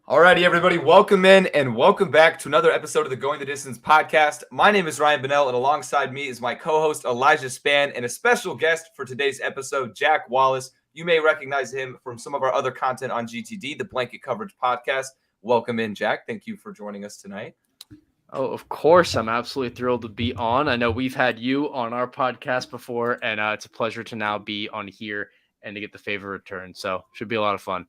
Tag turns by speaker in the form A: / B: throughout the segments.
A: Alrighty, everybody, welcome in and welcome back to another episode of the Going the Distance podcast. My name is Ryan Bonnell, and alongside me is my co-host Elijah Spann and a special guest for today's episode, Jack Wallace. You may recognize him from some of our other content on GTD, the Blanket Coverage podcast. Welcome in, Jack. Thank you for joining us tonight.
B: Oh, of course. I'm absolutely thrilled to be on. I know we've had you on our podcast before, and it's a pleasure to now be on here and to get the favor return. So should be a lot of fun.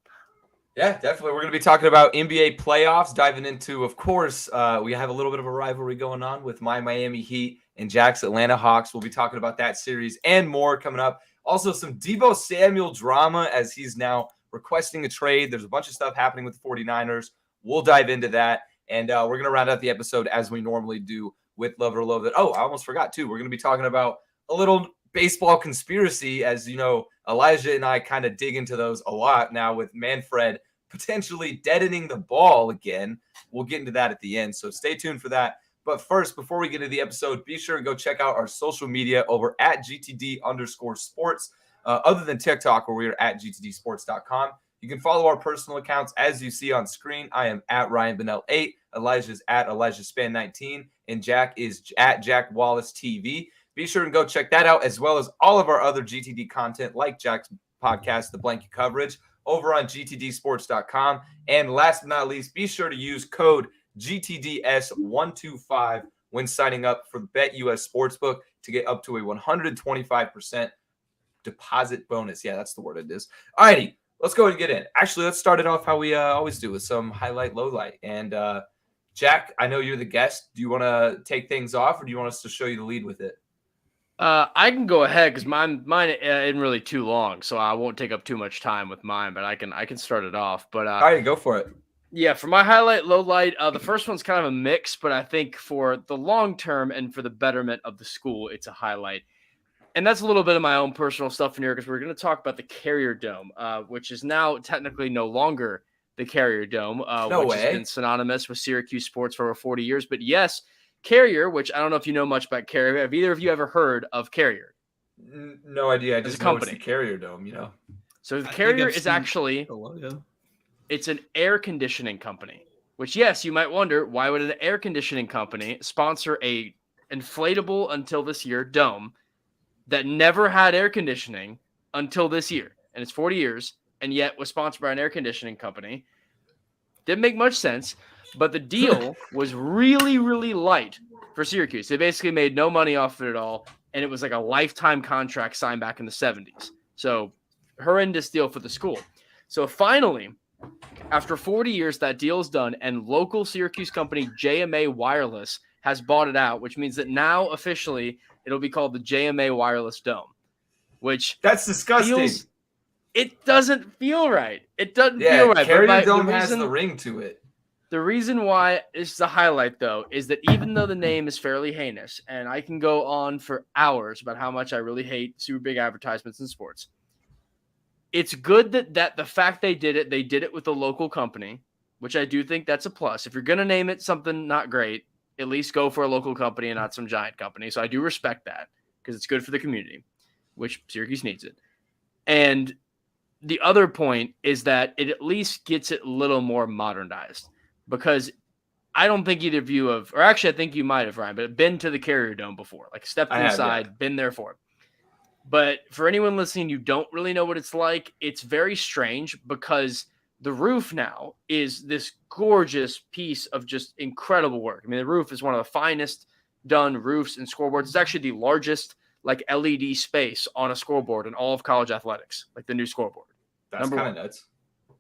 A: Yeah, definitely. We're going to be talking about NBA playoffs, diving into, of course, we have a little bit of a rivalry going on with my Miami Heat and Jack's Atlanta Hawks. We'll be talking about that series and more coming up. Also, some Deebo Samuel drama as he's now requesting a trade. There's a bunch of stuff happening with the 49ers. We'll dive into that. And we're going to round out the episode as we normally do with Love or Love That. Oh, I almost forgot, too. We're going to be talking about a little baseball conspiracy. As you know, Elijah and I kind of dig into those a lot now with Manfred potentially deadening the ball again. We'll get into that at the end, so stay tuned for that. But first, before we get into the episode, be sure and go check out our social media over at GTD_sports. Other than TikTok, where we are at GTDsports.com. You can follow our personal accounts as you see on screen. I am at Ryan Bonnell 8. Elijah's at Elijah Span 19. And Jack is at Jack Wallace TV. Be sure and go check that out, as well as all of our other GTD content like Jack's podcast, The Blanket Coverage, over on GTDsports.com. And last but not least, be sure to use code GTDS125 when signing up for the BetUS Sportsbook to get up to a 125% deposit bonus. Yeah, that's the word it is. All righty, let's go ahead and get in. Actually, let's start it off how we always do with some highlight, low light. And Jack, I know you're the guest. Do you want to take things off, or do you want us to show you the lead with it?
B: I can go ahead because mine isn't really too long, so I won't take up too much time with mine. But I can start it off. But
A: all right, go for it.
B: Yeah, for my highlight, low light, the first one's kind of a mix, but I think for the long term and for the betterment of the school, it's a highlight. And that's a little bit of my own personal stuff in here because we're going to talk about the Carrier Dome, which is now technically no longer the Carrier Dome, which has been synonymous with Syracuse sports for over 40 years. But yes, Carrier, which I don't know if you know much about Carrier. Have either of you ever heard of Carrier?
A: No idea. I just know it's the Carrier Dome, you know.
B: So the Carrier is actually it's an air conditioning company, which, yes, you might wonder, why would an air conditioning company sponsor a inflatable until this year dome that never had air conditioning until this year? And it's 40 years, and yet was sponsored by an air conditioning company. Didn't make much sense. But the deal was really, really light for Syracuse. They basically made no money off of it at all, and it was like a lifetime contract signed back in the 70s. So horrendous deal for the school. So finally, after 40 years, that deal is done, and local Syracuse company JMA Wireless has bought it out, which means that now officially it'll be called the JMA Wireless Dome, which
A: that's disgusting.
B: It doesn't feel right. It doesn't feel right.
A: Carrier Dome has the ring to it.
B: The reason why it's the highlight, though, is that even though the name is fairly heinous, and I can go on for hours about how much I really hate super big advertisements in sports, it's good that the fact they did it with a local company, which I do think that's a plus. If you're going to name it something not great, at least go for a local company and not some giant company. So I do respect that because it's good for the community, which Syracuse needs it. And the other point is that it at least gets it a little more modernized. Because I don't think either of you have, or actually I think you might have, Ryan, but been to the Carrier Dome before. Like stepped inside, been there for it. But for anyone listening, you don't really know what it's like. It's very strange because the roof now is this gorgeous piece of just incredible work. I mean, the roof is one of the finest done roofs and scoreboards. It's actually the largest like LED space on a scoreboard in all of college athletics, like the new scoreboard.
A: That's kind of nuts.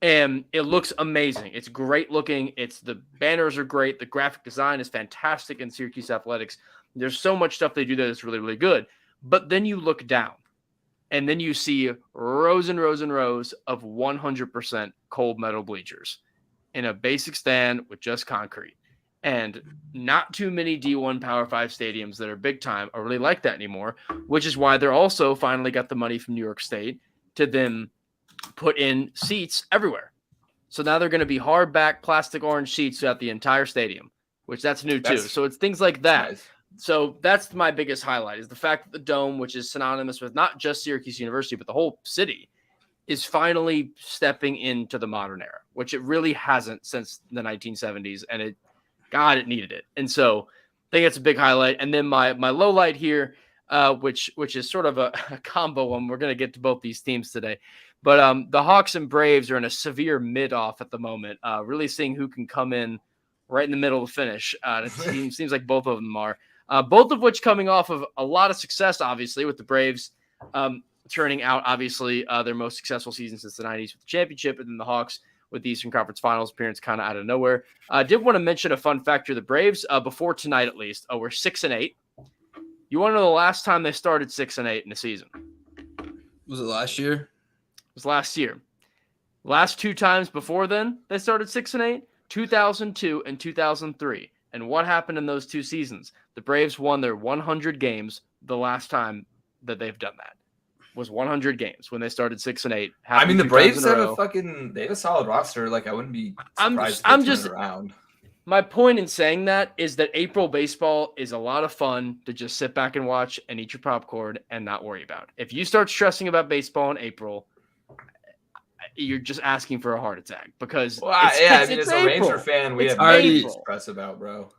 B: And it looks amazing. It's great looking. The banners are great. The graphic design is fantastic in Syracuse athletics. There's so much stuff they do that is really, really good. But then you look down and then you see rows and rows and rows of 100% cold metal bleachers in a basic stand with just concrete. And not too many D1 Power 5 stadiums that are big time are really like that anymore, which is why they're also finally got the money from New York State to then put in seats everywhere. So now they're going to be hardback plastic orange seats throughout the entire stadium, which that's new too. So it's things like that. Nice. So that's my biggest highlight is the fact that the Dome, which is synonymous with not just Syracuse University, but the whole city, is finally stepping into the modern era, which it really hasn't since the 1970s, and it needed it. And so I think it's a big highlight. And then my low light here, which is sort of a combo one. We're going to get to both these teams today. But the Hawks and Braves are in a severe mid-off at the moment, really seeing who can come in right in the middle of the finish. It seems like both of them are. Both of which coming off of a lot of success, obviously, with the Braves turning out, obviously, their most successful season since the 90s with the championship, and then the Hawks with the Eastern Conference Finals appearance kind of out of nowhere. I did want to mention a fun fact here. The Braves, before tonight at least, were 6-8. You want to know the last time they started 6-8 in the season?
C: Was it last year?
B: It was last year. Last two times before then they started 6-8, 2002 and 2003. And what happened in those two seasons? The Braves won their 100 games the last time that they've done that. Was 100 games when they started 6-8.
A: I mean, the Braves have they have a solid roster. Like, I wouldn't be surprised if they turn it around.
B: My point in saying that is that April baseball is a lot of fun to just sit back and watch and eat your popcorn and not worry about. If you start stressing about baseball in April, you're just asking for a heart attack because
A: as a Ranger fan, we have already stress about, bro.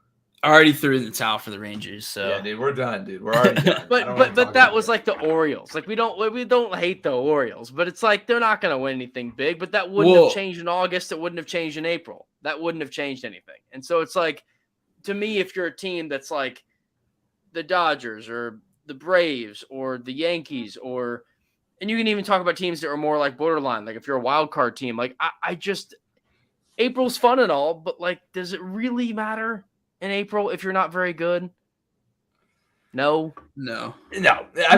C: I already threw in the towel for the Rangers, so
A: yeah, dude, we're done, dude. We're already done.
B: but that was like the Orioles. Like we don't hate the Orioles, but it's like they're not going to win anything big. But that wouldn't have changed in August. It wouldn't have changed in April. That wouldn't have changed anything. And so it's like, to me, if you're a team that's like the Dodgers or the Braves or the Yankees, and you can even talk about teams that are more like borderline. Like if you're a wild card team, like I just April's fun and all, but like, does it really matter in April if you're not very good? No.
A: I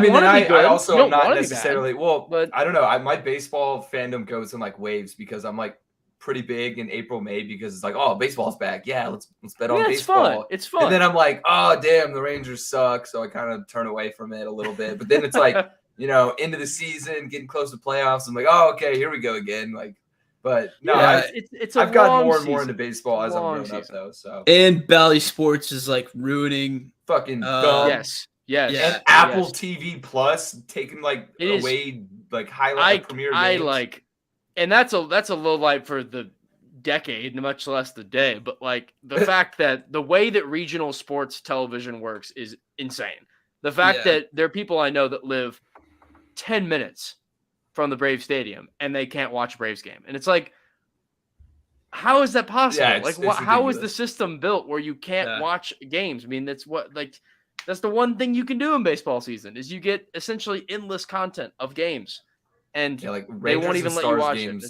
A: mean, I also am not necessarily but I don't know. My baseball fandom goes in like waves because I'm like pretty big in April, May because it's like, oh, baseball's back. Yeah, let's bet on baseball.
B: It's fun.
A: And then I'm like, oh, damn, the Rangers suck. So I kind of turn away from it a little bit. But then it's like, into the season, getting close to playoffs. I'm like, oh, okay, here we go again. Like, but no, I've gotten more and more into baseball as I'm growing up, though. So
C: and Bally Sports is like ruining
A: fucking dumb.
B: Yes.
A: And Apple TV Plus taking like away like highlight premier games.
B: And that's a low light for the decade, much less the day. But like the fact that the way that regional sports television works is insane. The fact that there are people I know that live 10 minutes from the Braves stadium and they can't watch a Braves game. And it's like, how is that possible?
A: Yeah,
B: how is the system built where you can't watch games? I mean, that's the one thing you can do in baseball season is you get essentially endless content of games. And they won't even let you watch it.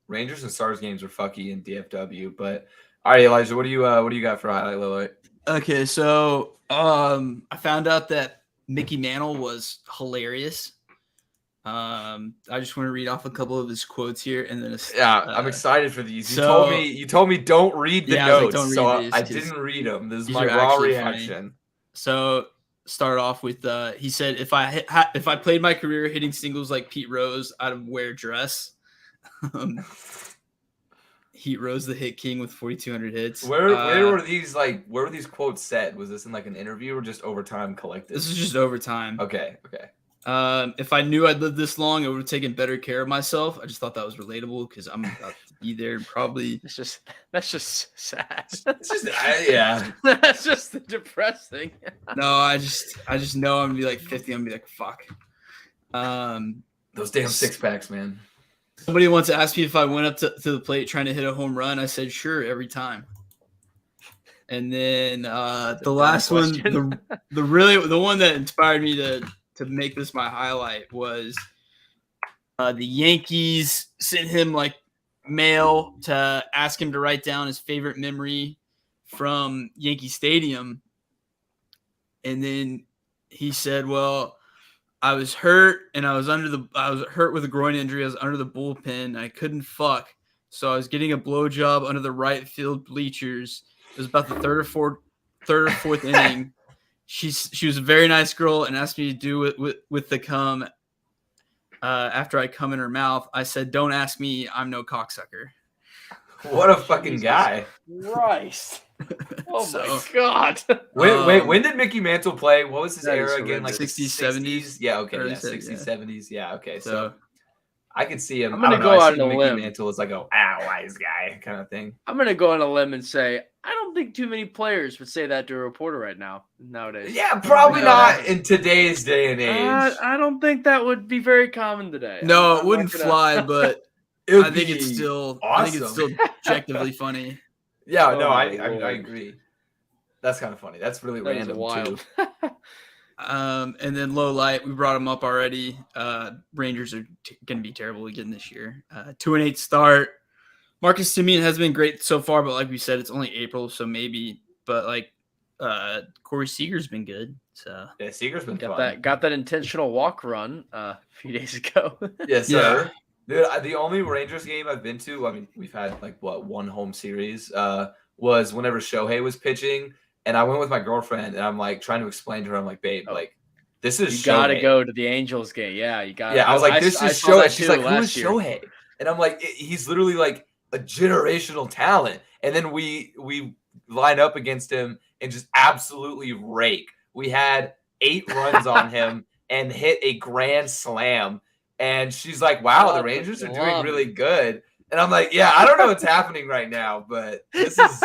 A: Rangers and Stars games are fucky in DFW. But all right, Elijah, what do you got for highlight, Lily?
C: Okay, so I found out that Mickey Mantle was hilarious. I just want to read off a couple of his quotes here, and then
A: I'm excited for these. You told me don't read the notes, I didn't read them. This is my raw reaction.
C: Funny. So start off with he said if I played my career hitting singles like Pete Rose, I'd wear a dress. Pete Rose, the hit king with 4,200 hits.
A: Where were these quotes said? Was this in like an interview or just over time collected?
C: This is just over time.
A: Okay.
C: If I knew I'd lived this long, I would have taken better care of myself. I just thought that was relatable because I'm about to be there probably.
B: That's just sad.
A: That's
B: just depressing.
C: No, I just know I'm gonna be like 50. I'm gonna be like, fuck.
A: Those damn six packs, man.
C: Somebody once asked me if I went up to the plate trying to hit a home run. I said sure every time. And then the last one, the one that inspired me to make this my highlight was the Yankees sent him like mail to ask him to write down his favorite memory from Yankee Stadium. And then he said, well, I was hurt and I was hurt with a groin injury. I was under the bullpen. I couldn't fuck. So I was getting a blowjob under the right field bleachers. It was about the third or fourth inning. She was a very nice girl and asked me to do it with the cum. After I come in her mouth, I said, "Don't ask me. I'm no cocksucker."
A: What a fucking guy!
B: Christ! Oh my god!
A: When did Mickey Mantle play? What was his era again? Like
C: 60s, 70s?
A: Yeah, okay, 60s, 70s. Yeah, okay. So I could see him.
B: I'm gonna
A: I don't
B: go
A: know. I
B: out
A: see
B: on a
A: Mickey
B: limb.
A: Mantle as like a wise guy kind of thing.
B: I'm gonna go on a limb and say I don't think too many players would say that to a reporter right now nowadays.
A: Yeah, probably
C: No.
A: not in today's day and age.
B: I don't think that would be very common today.
C: No,
B: I'm
C: it wouldn't
B: not gonna-
C: fly, but
A: It would
C: I think it's
A: be
C: still
A: awesome.
C: objectively funny.
A: Yeah,
B: Oh
A: no,
B: my
A: I
B: Lord.
A: agree. That's kind of funny. That's really
B: That is
A: random
B: wild.
A: too.
C: And then low light, we brought them up already. Rangers are going to be terrible again this year. 2-8 start. Marcus Semien has been great so far, but like we said, it's only April, so maybe. But like Corey Seager's been good. So
A: Yeah, Seager's been
B: got
A: fun.
B: that intentional walk run a few days ago.
A: Yes, sir. Dude, the only Rangers game I've been to, I mean, we've had like one home series, was whenever Shohei was pitching, and I went with my girlfriend, and I'm like trying to explain to her, I'm like, babe, like this is
B: You gotta
A: Shohei.
B: go to the Angels game. Yeah, you got.
A: Yeah, I was like, this is
B: saw
A: Shohei.
B: that
A: She's
B: too
A: like, who is
B: last year.
A: Shohei? And I'm like, he's literally like a generational talent. And then we line up against him and just absolutely rake. We had 8 runs on him and hit a grand slam. And she's like, wow, the Rangers are doing really good. And I'm like, yeah, I don't know what's happening right now, but this is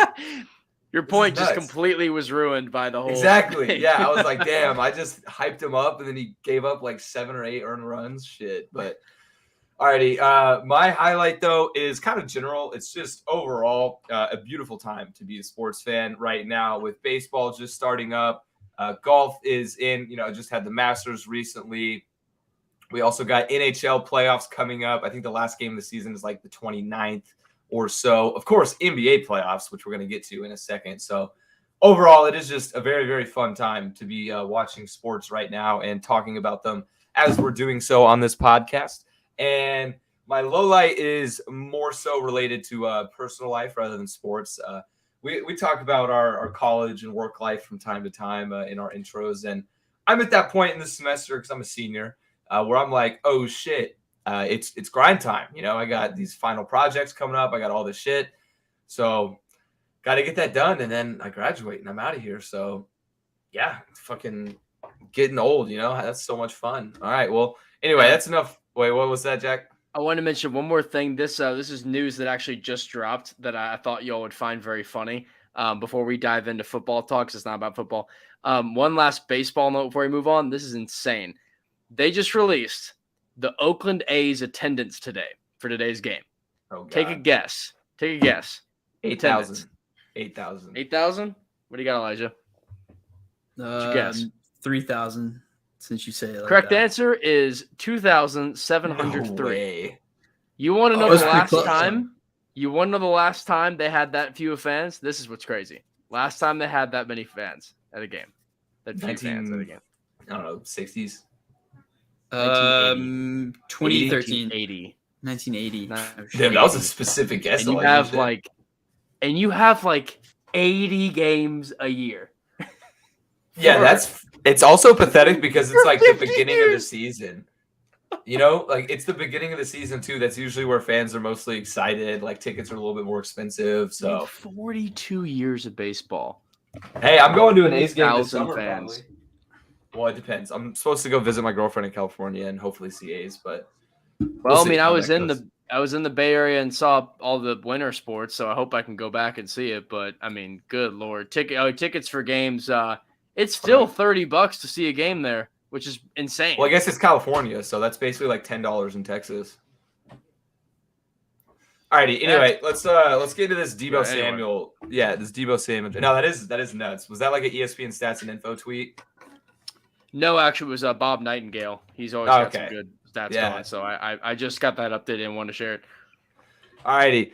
B: Your point just
A: nuts.
B: completely was ruined by the whole
A: Exactly.
B: thing.
A: Yeah, I was like, damn, I just hyped him up, and then he gave up like 7 or 8 earned runs. Shit. But alrighty. My highlight though is kind of general. It's just overall a beautiful time to be a sports fan right now with baseball just starting up. Golf is in, just had the Masters recently. We also got NHL playoffs coming up. I think the last game of the season is like the 29th or so. Of course, NBA playoffs, which we're going to get to in a second. So overall, it is just a very, very fun time to be watching sports right now and talking about them as we're doing so on this podcast. And my low light is more so related to personal life rather than sports. We talk about our college and work life from time to time in our intros. And I'm at that point in the semester because I'm a senior where I'm like, oh, shit. It's grind time. I got these final projects coming up. I got all this shit. So got to get that done. And then I graduate and I'm out of here. So yeah, it's fucking getting old, that's so much fun. All right. Well, anyway, that's enough. Wait, what was that, Jack?
B: I want to mention one more thing. This is news that actually just dropped that I thought y'all would find very funny. Before we dive into football talk, 'cause it's not about football. One last baseball note before we move on. This is insane. They just released the Oakland A's attendance today for today's game.
A: Oh, God.
B: Take a guess.
A: 8,000. 8,000.
B: 8,000? What do you got, Elijah? What's your guess?
C: 3,000. Since you say it like
B: Correct
C: that.
B: answer is
A: No
B: 2,703.
A: way.
B: You want to know
C: that's
B: the
C: pretty
B: last
C: close.
B: time? You want to know the last time they had that few fans? This is what's crazy. Last time they had that many fans at a game. That few fans at a game.
A: I don't know, 60s.
C: 2013.
B: 80.
C: 1980.
A: Damn, that was a specific guess.
B: And you have like 80 games a year.
A: Yeah, it's also pathetic because it's like the
B: 50
A: beginning of the
B: years.
A: season. Like it's the beginning of the season too. That's usually where fans are mostly excited. Like tickets are a little bit more expensive. So
B: 42 years of baseball.
A: hey, I'm going to an A's game this
B: 1,000
A: summer.
B: fans.
A: Probably. Well, it depends. I'm supposed to go visit my girlfriend in California and hopefully see A's, but
B: Well, I
A: see
B: mean, I
A: how
B: was
A: that
B: in
A: goes.
B: the Bay Area and saw all the winter sports, so I hope I can go back and see it. But I mean, good Lord, tickets for games. It's still $30 to see a game there, which is insane.
A: Well, I guess it's California, so that's basically like $10 in Texas. Alrighty. Anyway, let's get into this Debo
B: Yeah, anyway.
A: Samuel. Yeah, this Debo Samuel. No, that is nuts. Was that like an ESPN stats and info tweet?
B: No, actually, it was Bob Nightingale. He's always got some
A: Okay.
B: good stats
A: Yeah.
B: going, so I just got that updated and wanted to share it.
A: Alrighty.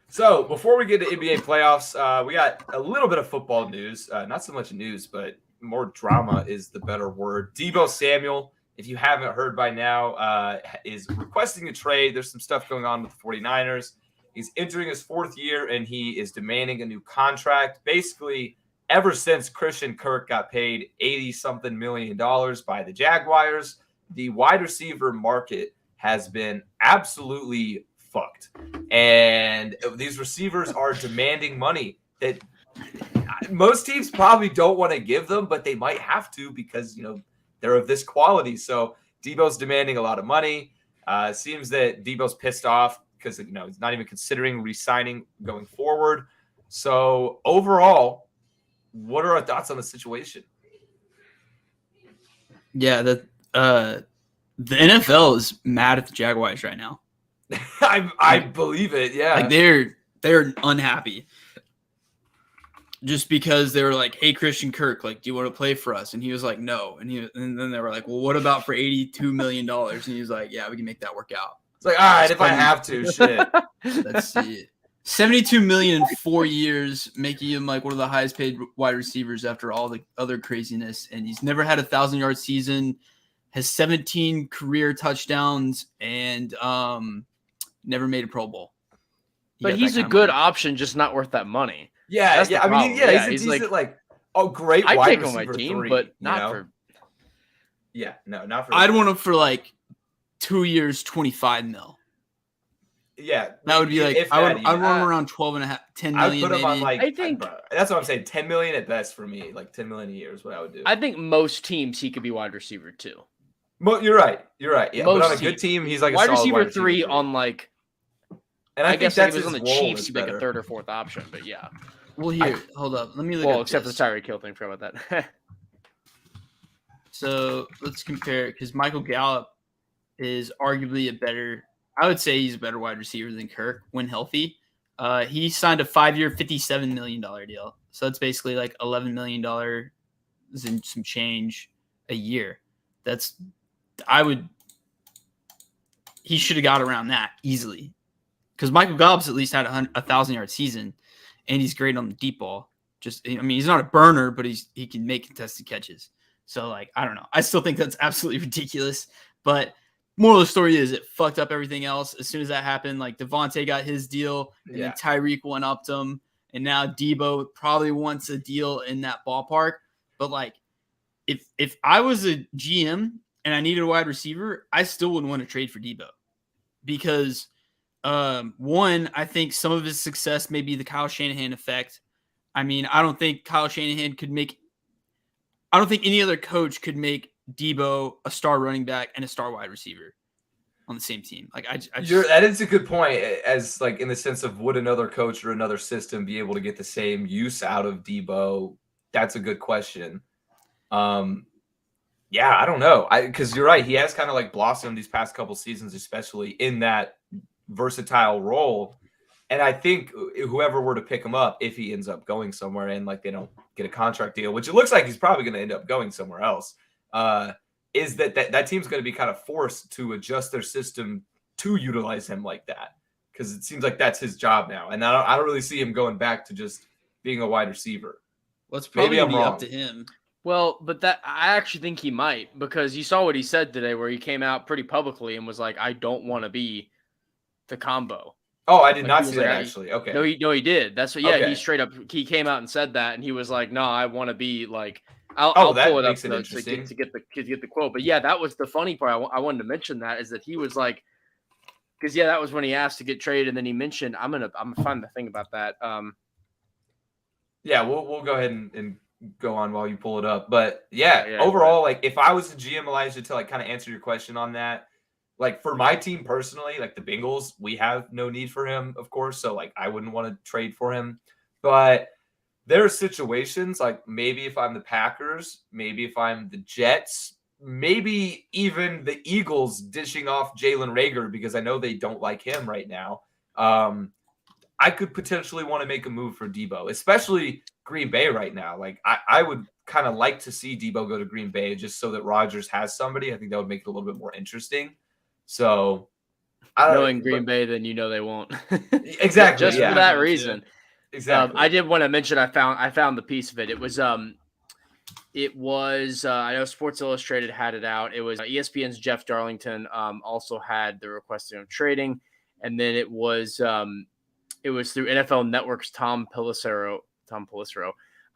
A: So before we get to NBA playoffs, we got a little bit of football news. Not so much news, but more drama is the better word. Debo Samuel, if you haven't heard by now, is requesting a trade. There's some stuff going on with the 49ers. He's entering his 4th year, and he is demanding a new contract. Basically, ever since Christian Kirk got paid $80-something million by the Jaguars, the wide receiver market has been absolutely fucked. And these receivers are demanding money that most teams probably don't want to give them, but they might have to because, they're of this quality. So Debo's demanding a lot of money. Seems that Debo's pissed off because he's not even considering re-signing going forward. So overall, what are our thoughts on the situation?
C: Yeah, the NFL is mad at the Jaguars right now.
A: I believe it. Yeah,
C: like they're unhappy just because they were like, "Hey, Christian Kirk, like, do you want to play for us?" And he was like, "No." And then they were like, "Well, what about for $82 million?" And he was like, "Yeah, we can make that work out."
A: It's like, all right, if I have to, shit.
C: Let's see. $72 million in 4 years, making him like one of the highest paid wide receivers after all the other craziness. And he's never had a 1,000-yard season, has 17 career touchdowns, and never made a Pro Bowl.
B: But he's a good option, just not worth that money.
A: Yeah,
B: That's
A: yeah. I mean, yeah, he's like great
B: I'd
A: wide
B: take
A: receiver
B: him on my team,
A: 3,
B: but not for.
A: Yeah, no, not for.
C: I'd want him for like 2 years, 25 mil.
A: Yeah,
C: that would be like I'd want him around 12 and a half, 10 million.
A: I'd put him on
B: I think
A: that's what I'm saying. 10 million at best for me. Like 10 million a year is what I would do.
B: I think most teams he could be wide receiver 2.
A: You're right. Yeah,
B: most
A: but on a good team, he's like a
B: wide
A: solid
B: receiver 3 on like.
A: And
B: I guess if he was on the Chiefs, he'd be like a 3rd or 4th option. But yeah.
C: Well, here, hold up. Let me look.
B: Well, except for the Tyreek Hill thing. Forgot about that.
C: So let's compare it because Michael Gallup is arguably I would say he's a better wide receiver than Kirk when healthy. He signed a 5-year, $57 million deal. So that's basically like $11 million and some change a year. He should have got around that easily. Because Michael Gallup's at least had a 1,000-yard season, and he's great on the deep ball. He's not a burner, but he can make contested catches. So, like, I don't know. I still think that's absolutely ridiculous. But moral of the story is it fucked up everything else. As soon as that happened, like, Devontae got his deal, and then Tyreek went up to him, and now Debo probably wants a deal in that ballpark. But, like, if I was a GM and I needed a wide receiver, I still wouldn't want to trade for Debo. Because – one, I think some of his success may be the Kyle Shanahan effect. I mean, I don't think Kyle Shanahan I don't think any other coach could make Debo a star running back and a star wide receiver on the same team. Like
A: that is a good point. As like in the sense of would another coach or another system be able to get the same use out of Debo? That's a good question. Yeah, I don't know. Because you're right. He has kind of like blossomed these past couple seasons, especially in that versatile role. And I think whoever were to pick him up, if he ends up going somewhere and like they don't get a contract deal, which it looks like he's probably going to end up going somewhere else, is that team's going to be kind of forced to adjust their system to utilize him like that. Because it seems like that's his job now. And I don't really see him going back to just being a wide receiver.
C: Well, it's probably going to be up to him.
B: Well, but I actually think he might, because you saw what he said today where he came out pretty publicly and was like, I don't want to be the combo.
A: Oh, I did not see that actually. Okay.
B: No, he did. That's what. Yeah, he straight up he came out and said that, and he was like, "No, I want to be like." I'll pull it up to get the quote. But yeah, that was the funny part. I wanted to mention that is that he was like, because that was when he asked to get traded, and then he mentioned, I'm gonna find the thing about that.
A: Yeah, we'll go ahead and go on while you pull it up. But yeah, overall, like if I was the GM, Elijah, to like kind of answer your question on that. Like for my team personally, like the Bengals, we have no need for him, of course. So like I wouldn't want to trade for him. But there are situations like maybe if I'm the Packers, maybe if I'm the Jets, maybe even the Eagles dishing off Jalen Reagor because I know they don't like him right now. I could potentially want to make a move for Debo, especially Green Bay right now. Like I would kind of like to see Debo go to Green Bay just so that Rodgers has somebody. I think that would make it a little bit more interesting. So,
B: knowing Green Bay, then they won't.
A: Exactly,
B: just for that reason.
A: Yeah. Exactly.
B: I did want to mention I found the piece of it. It was I know Sports Illustrated had it out. It was ESPN's Jeff Darlington also had the requesting of trading, and then it was through NFL Network's Tom Pelissero.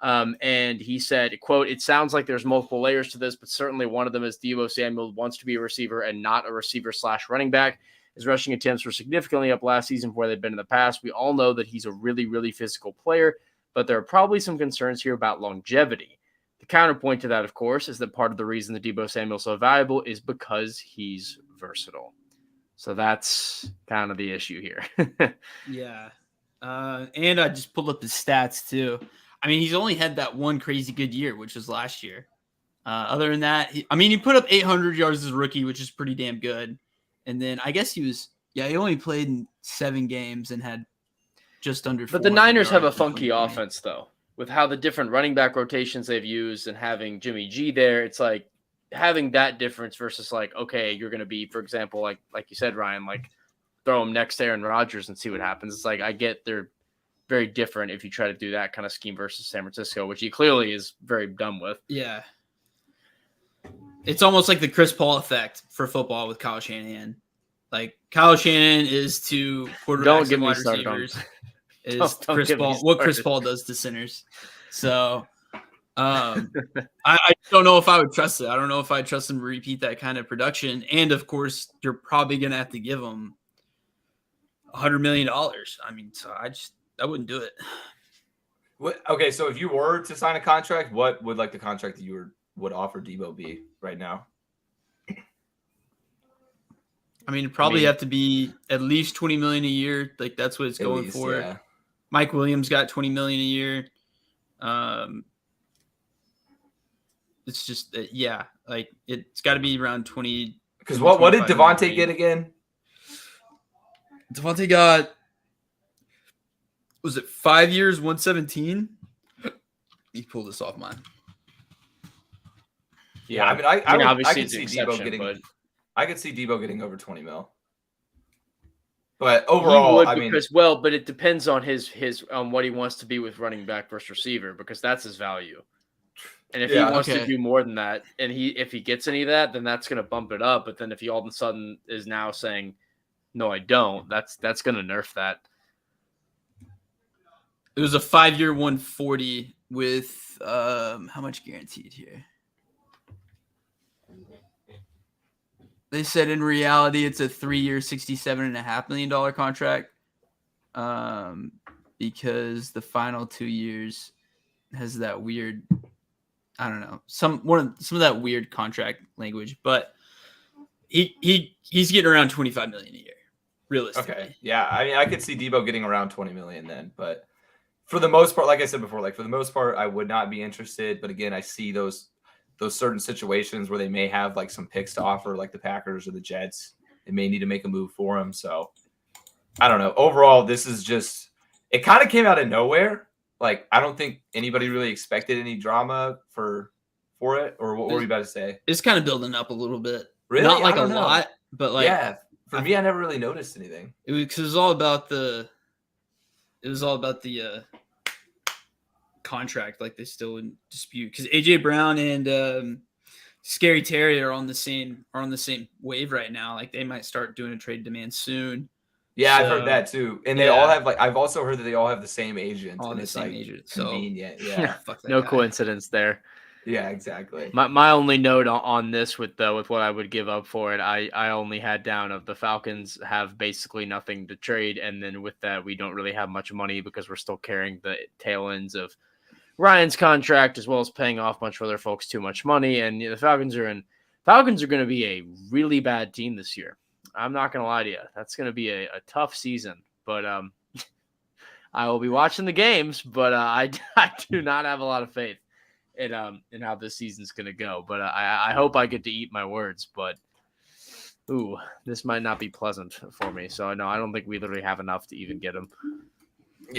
B: And he said, quote, "It sounds like there's multiple layers to this, but certainly one of them is Deebo Samuel wants to be a receiver and not a receiver/running back. His rushing attempts were significantly up last season from where they've been in the past. We all know that he's a really, really physical player, but there are probably some concerns here about longevity. The counterpoint to that, of course, is that part of the reason that Deebo Samuel is so valuable is because he's versatile." So that's kind of the issue here.
C: Yeah. And I just pulled up his stats too. I mean, he's only had that one crazy good year, which was last year. Other than that, he put up 800 yards as a rookie, which is pretty damn good. And then I guess he only played in 7 games and had just under 400
B: But the Niners have a
C: yards in
B: funky
C: 2020.
B: offense, though, with how the different running back rotations they've used and having Jimmy G there. It's like having that difference versus like, okay, you're going to be, for example, like you said, Ryan, like throw him next to Aaron Rodgers and see what happens. It's like I get they're very different if you try to do that kind of scheme versus San Francisco, which he clearly is very done with.
C: Yeah. It's almost like the Chris Paul effect for football with Kyle Shanahan. Like Kyle Shanahan is to quarterbacks and wide receivers is Chris Paul. What Chris Paul does to sinners. So I don't know if I would trust it. I don't know if I'd trust him to repeat that kind of production. And of course, you're probably going to have to give him $100 million. I mean, so I wouldn't do it.
A: Okay, so if you were to sign a contract, what would like the contract that you would offer Debo be right now?
C: I mean, it'd probably have to be at least $20 million a year. Like that's what it's going for. Yeah. Mike Williams got $20 million a year. It's just like it's got to be around 20.
A: Because what did Devontae get again?
C: Devontae got, was it 5 years, 117? You pull this off mine.
A: Yeah, I mean, I could see Debo
B: getting.
A: I could see Debo getting over 20 mil. But overall,
B: but it depends on his on what he wants to be with running back versus receiver, because that's his value. And if he wants to do more than that, and if he gets any of that, then that's going to bump it up. But then if he all of a sudden is now saying, "No, I don't," that's going to nerf that.
C: It was a 5-year 140 with how much guaranteed here? They said in reality it's a 3-year, $67.5 million contract, because the final 2 years has that weird, I don't know, some of that weird contract language. But he's getting around $25 million a year, realistically.
A: Okay, yeah, I mean, I could see Debo getting around $20 million then, but for the most part, like I said before, like for the most part, I would not be interested. But again, I see those certain situations where they may have like some picks to offer, like the Packers or the Jets. They may need to make a move for him. So I don't know. Overall, this is just, it kind of came out of nowhere. Like, I don't think anybody really expected any drama for it. Or what were you about to say?
C: It's kind of building up a little bit.
A: Really?
C: Not like a lot, but like,
A: yeah, for me, I never really noticed anything.
C: It was all about the contract. Like they still in dispute because AJ Brown and Scary Terry are on the same wave right now. Like they might start doing a trade demand soon.
A: Yeah, I've heard that too. And they all have I've also heard that they all have the same agent.
C: All
A: and
C: the
A: it's
C: same agent. So
A: convenient. Yeah.
C: Fuck that
B: no
C: guy.
B: coincidence there.
A: Yeah, exactly.
B: My only note on this with what I would give up for it, I only had down of the Falcons have basically nothing to trade, and then with that we don't really have much money because we're still carrying the tail ends of Ryan's contract as well as paying off a bunch of other folks too much money, and the Falcons are going to be a really bad team this year. I'm not going to lie to you. That's going to be a tough season, but I will be watching the games, but I do not have a lot of faith in how this season's going to go. But I hope I get to eat my words, but this might not be pleasant for me. So no, I don't think we literally have enough to even get him.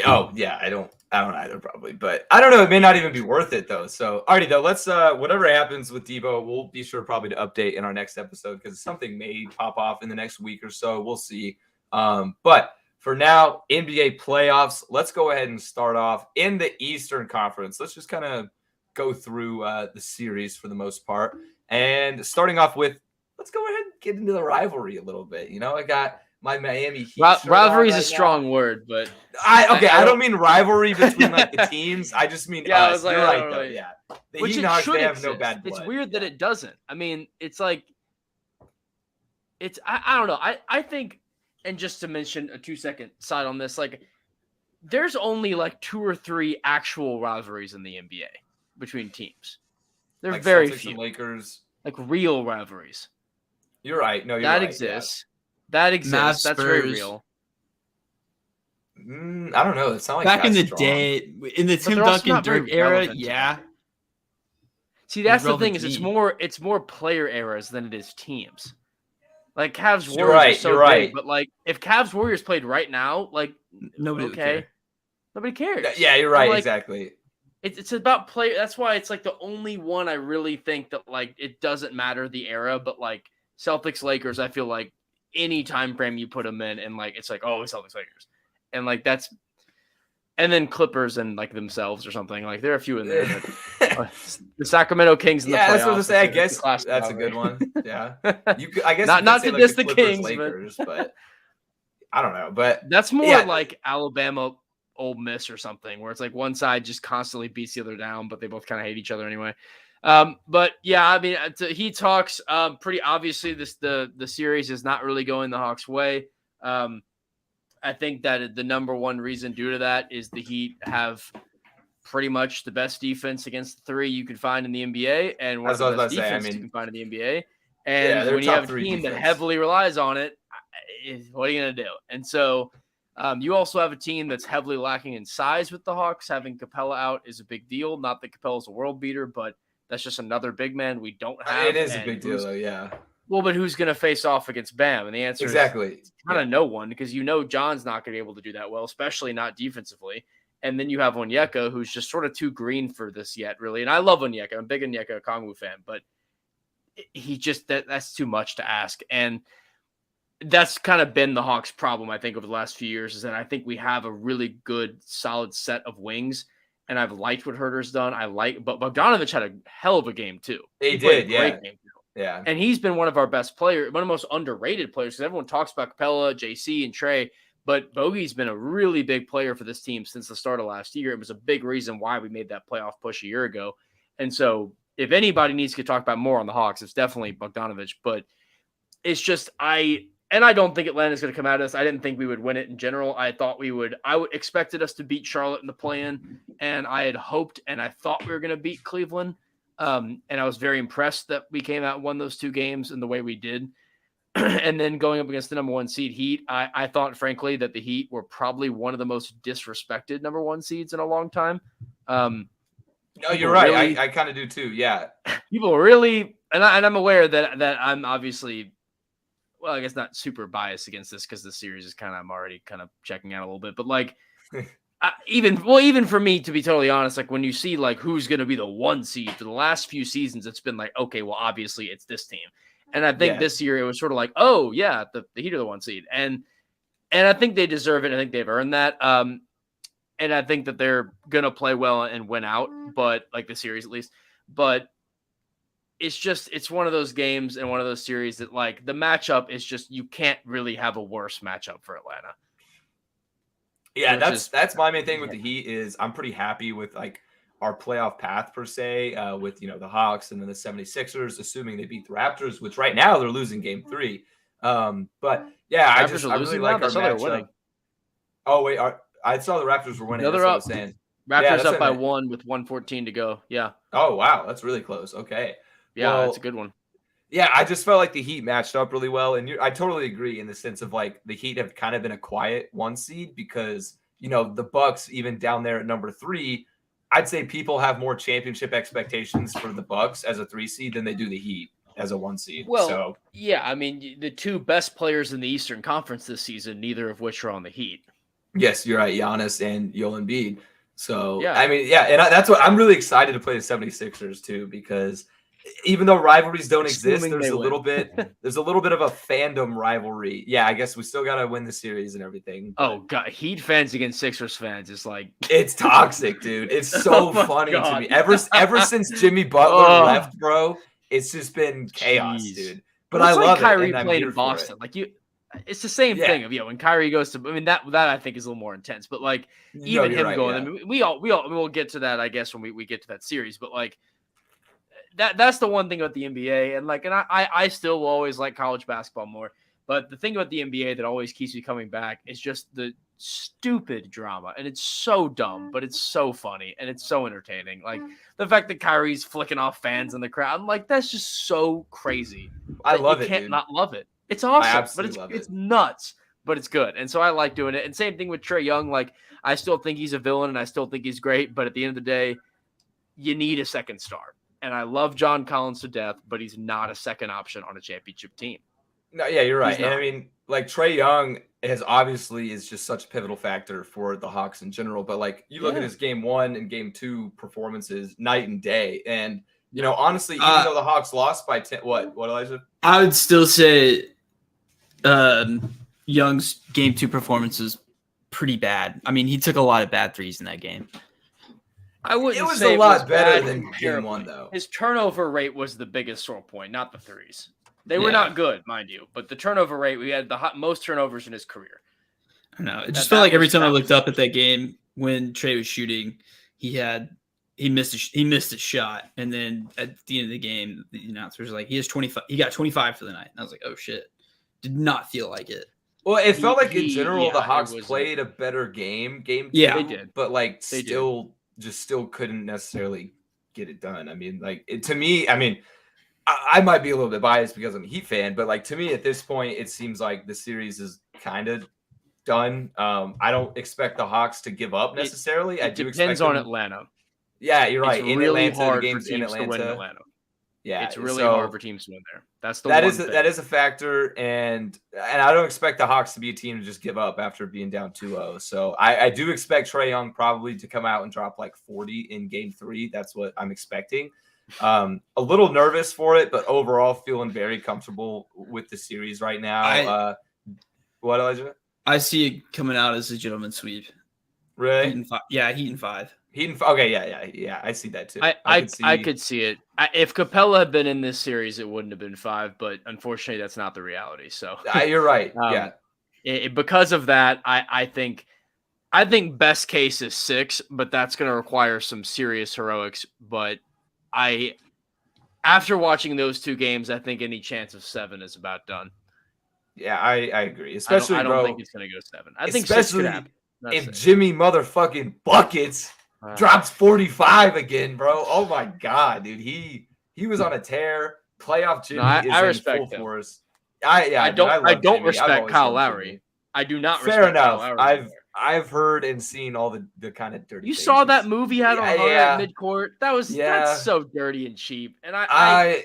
A: Oh yeah, I don't either probably, but I don't know. It may not even be worth it though. So alrighty though, let's whatever happens with Debo, we'll be sure probably to update in our next episode because something may pop off in the next week or so. We'll see. But for now, NBA playoffs. Let's go ahead and start off in the Eastern Conference. Let's just kind of go through the series for the most part, and starting off with, let's go ahead and get into the rivalry a little bit. You know, I got my Miami Heat.
B: Rivalry is a strong word, but
A: I don't mean rivalry between like the teams. I just mean us.
B: I was like,
A: you're right, though. Yeah, the
B: which
A: Heat
B: it
A: and Hawks,
B: should
A: they have
B: exist.
A: no bad blood.
B: It's weird that it doesn't. I mean, it's like I don't know. I think, and just to mention a 2-second side on this, like there's only like 2 or 3 actual rivalries in the NBA between teams. They're like very
A: Celtics
B: few.
A: and Lakers,
B: like real rivalries.
A: You're right. No, you're
B: that
A: right.
B: exists. That exists.
C: Mavs,
B: That's very
C: Spurs.
B: real.
A: I don't know. It's not like
C: Back in
A: that's
C: the
A: strong.
C: day, in the Tim
B: they're also
C: Duncan
B: not very
C: Dirk era,
B: relevant
C: yeah.
B: together. See, that's the thing
C: relevant
B: is it's
C: team.
B: more player eras than it is teams. Like Cavs
A: You're
B: Warriors are
A: right,
B: so
A: you're
B: great,
A: right.
B: but like if Cavs Warriors played right now, like
C: Nobody would
B: okay,
C: care.
B: nobody cares.
A: Yeah, you're
B: And,
A: right.
B: like,
A: Exactly.
B: It's about play. That's why it's like the only one I really think that like it doesn't matter the era, but like Celtics Lakers, I feel like any time frame you put them in, and like it's like oh Celtics Lakers, and like that's, and then Clippers and like themselves or something. Like there are a few in there. But, the Sacramento Kings in the playoffs.
A: Yeah, that's what I was gonna say. I guess
B: classic
A: that's a
B: rivalry.
A: good one. Yeah, you could, I guess
B: not
A: you could
B: not
A: say
B: to
A: like
B: diss
A: the
B: the
A: Clippers,
B: Kings,
A: Lakers, but I don't know. But
B: that's more
A: yeah.
B: like Alabama, Ole Miss or something, where it's like one side just constantly beats the other down, but they both kind of hate each other anyway. But yeah, I mean, Heat Hawks. Pretty obviously, the series is not really going the Hawks' way. I think that the number one reason due to that is the Heat have pretty much the best defense against the three you could find in the NBA, and one of the best defenses you can find in the NBA. And when you have a team that heavily relies on it, what are you going to do? And so you also have a team that's heavily lacking in size with the Hawks. Having Capella out is a big deal. Not that Capella's a world beater, but that's just another big man we don't have.
A: It is a big deal, though, yeah.
B: Well, but who's going to face off against Bam? And the answer is kind of no one, because John's not going to be able to do that well, especially not defensively. And then you have Onyeka, who's just sort of too green for this yet, really. And I love Onyeka. I'm a big Onyeka Okongwu fan, but he just that's too much to ask. And that's kind of been the Hawks' problem, I think, over the last few years, is that I think we have a really good, solid set of wings. And I've liked what Herter's done. But Bogdanović had a hell of a game too.
A: He did, yeah.
B: Great game too.
A: Yeah.
B: And he's been one of our best players, one of the most underrated players, because everyone talks about Capella, JC, and Trey. But Bogey's been a really big player for this team since the start of last year. It was a big reason why we made that playoff push a year ago. And so if anybody needs to talk about more on the Hawks, it's definitely Bogdanović. But it's just I don't think Atlanta's going to come at us. I didn't think we would win it in general. I expected us to beat Charlotte in the play-in, and I had hoped and I thought we were going to beat Cleveland. And I was very impressed that we came out and won those two games in the way we did. And then going up against the number one seed Heat, I thought, frankly, that the Heat were probably one of the most disrespected number one seeds in a long time.
A: No, you're right. Really, I kind of do too. Yeah.
B: People really, and I'm aware that I'm obviously, well, I guess not super biased against this because the series is I'm already kind of checking out a little bit, but like even for me, to be totally honest, like when you see like who's going to be the one seed for the last few seasons, it's been like, okay, well, obviously it's this team. And I think this year it was sort of like, oh yeah, the Heat are the one seed. And I think they deserve it. I think they've earned that. And I think that they're going to play well and win out, but like the series at least, but it's one of those games and one of those series that like the matchup is just, you can't really have a worse matchup for Atlanta.
A: Yeah. That's my main thing with the Heat is I'm pretty happy with like our playoff path per se, with, the Hawks and then the 76ers, assuming they beat the Raptors, which right now they're losing game 3. But yeah, I really like our matchup. Oh wait, I saw the Raptors were winning. That's what I was saying.
B: Raptors up by 1 with 1:14 to go. Yeah.
A: Oh wow, that's really close. Okay.
B: Yeah, that's a good one.
A: Yeah, I just felt like the Heat matched up really well, and I totally agree in the sense of like the Heat have kind of been a quiet one seed because the Bucks, even down there at number 3. I'd say people have more championship expectations for the Bucks as a 3 seed than they do the Heat as a 1 seed.
B: Well, yeah, I mean, the two best players in the Eastern Conference this season, neither of which are on the Heat.
A: Yes, you're right, Giannis and Joel Embiid. So,
B: yeah.
A: I mean, yeah, and that's what I'm really excited to play the 76ers too, because even though rivalries don't exist, there's a little bit of a fandom rivalry. Yeah, I guess we still got to win the series and everything.
B: Oh God, Heat fans against Sixers fans is like
A: it's toxic, dude. It's so funny to me. Ever since Jimmy Butler left, bro, it's just been chaos, dude. But I love
B: Kyrie
A: it. And
B: played in Boston. Like it's the same thing of when Kyrie goes to. I mean that I think is a little more intense. But like even him going, I mean, we'll get to that, I guess, when we get to that series. But like. That's the one thing about the NBA, and I still will always like college basketball more. But the thing about the NBA that always keeps me coming back is just the stupid drama, and it's so dumb, but it's so funny and it's so entertaining. Like the fact that Kyrie's flicking off fans in the crowd, I'm like, that's just so crazy.
A: I love it.
B: You can't not love it. It's awesome, but
A: absolutely love
B: it's
A: it.
B: nuts, but it's good. And so I like doing it. And same thing with Trae Young. Like, I still think he's a villain and I still think he's great, but at the end of the day, you need a second star. And I love John Collins to death, but he's not a second option on a championship team.
A: No, yeah, you're right.
B: He's
A: And I
B: not.
A: mean, like Trae Young is just such a pivotal factor for the Hawks in general. But like you look at his game 1 and game 2 performances night and day. And honestly, even though the Hawks lost by 10, what Elijah?
C: I would still say Young's game 2 performance was pretty bad. I mean, he took a lot of bad threes in that game.
B: I wouldn't
A: It was
B: say
A: a lot better
B: bad
A: than game 1, though.
B: His turnover rate was the biggest sore point, not the threes. They were not good, mind you, but the turnover rate, we had the most turnovers in his career.
C: I know. It just felt like every time I looked up at that game when Trae was shooting, he missed a shot, and then at the end of the game, the announcer was like, he got 25 for the night. And I was like, oh shit. Did not feel like it.
A: Well, it felt like in general the Hawks played a better game 2.
C: Yeah,
B: they did,
A: but like still couldn't necessarily get it done. I mean, like to me, I mean, I might be a little bit biased because I'm a Heat fan, but like to me at this point, it seems like the series is kind of done. I don't expect the Hawks to give up necessarily.
B: It depends on Atlanta.
A: Yeah, you're right.
B: It's really hard for teams to win in Atlanta.
A: Yeah,
B: it's really hard for teams to win there.
A: That is a factor, and I don't expect the Hawks to be a team to just give up after being down 2-0. So I do expect Trae Young probably to come out and drop like 40 in game 3. That's what I'm expecting. A little nervous for it, but overall feeling very comfortable with the series right now. What, Elijah?
C: I see it coming out as a gentleman's sweep.
A: Really?
C: Heat in 5.
A: Okay, yeah. I see that too.
B: I could see it. If Capella had been in this series, it wouldn't have been 5, but unfortunately, that's not the reality. So
A: you're right.
B: Because of that, I think best case is 6, but that's going to require some serious heroics. But after watching those 2 games, I think any chance of 7 is about done.
A: Yeah, I agree. Especially,
B: I don't think it's going to go 7. I think 6 could happen.
A: If Jimmy motherfucking buckets drops 45 again, bro. Oh my god, dude. He was on a tear. Playoff Jimmy is
B: respect
A: in full
B: him.
A: force.
B: I don't respect Kyle Lowry. I do not respect
A: Fair enough.
B: Kyle Lowry.
A: I've heard and seen all the kind of dirty.
B: You saw that move he had on Hunter at midcourt? That's so dirty and cheap. And I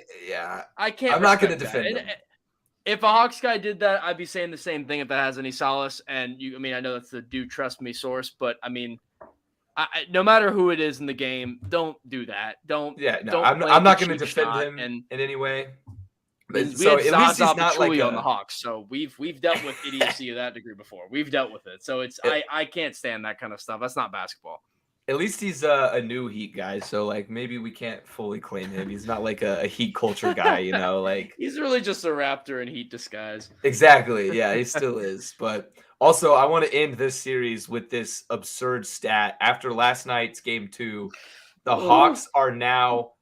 B: can't.
A: I'm not going to defend him.
B: If a Hawks guy did that, I'd be saying the same thing if that has any solace. And I know that's the do trust me source, but I mean, no matter who it is in the game, don't do that. I'm not going to defend him in any way. But so at least he's not like on the Hawks. So we've dealt with idiocy of that degree before. We've dealt with it. So I can't stand that kind of stuff. That's not basketball.
A: At least he's a new Heat guy, so like maybe we can't fully claim him. He's not like a Heat culture guy, like
B: he's really just a Raptor in Heat disguise.
A: Exactly. Yeah, he still is. But also, I want to end this series with this absurd stat. After last night's game 2, the Hawks are now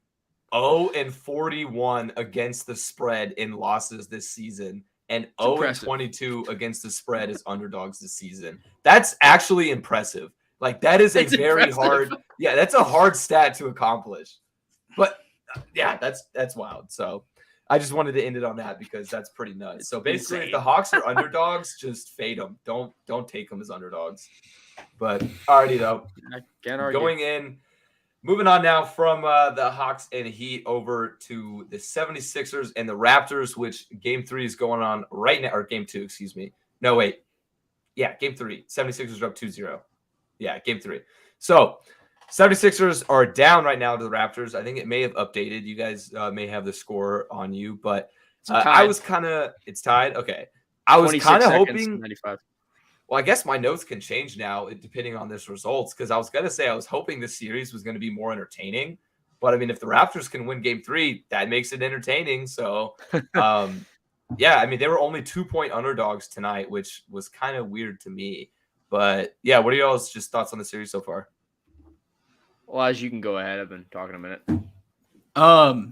A: 0-41 against the spread in losses this season, and 0-22 against the spread as underdogs this season. That's actually impressive. Like that is a very hard, that's a hard stat to accomplish. But yeah, that's wild. So I just wanted to end it on that because that's pretty nuts. So basically, if the Hawks are underdogs, just fade them. Don't take them as underdogs. But already though, going in, moving on now from the Hawks and Heat over to the 76ers and the Raptors, which game 3 is going on right now, or game 2, excuse me. No, wait. Yeah, game 3. 76ers are up 2-0. Yeah, game 3. So 76ers are down right now to the Raptors. I think it may have updated. You guys may have the score on you, but I was kind of – it's tied? Okay. I was kind of hoping –
B: 95.
A: Well, I guess my notes can change now depending on this results because I was going to say I was hoping this series was going to be more entertaining. But, I mean, if the Raptors can win game 3, that makes it entertaining. So, yeah, I mean, they were only 2-point underdogs tonight, which was kind of weird to me. But, yeah, what are y'all's just thoughts on the series so far?
B: Well, as you can go ahead. I've been talking a minute.
C: I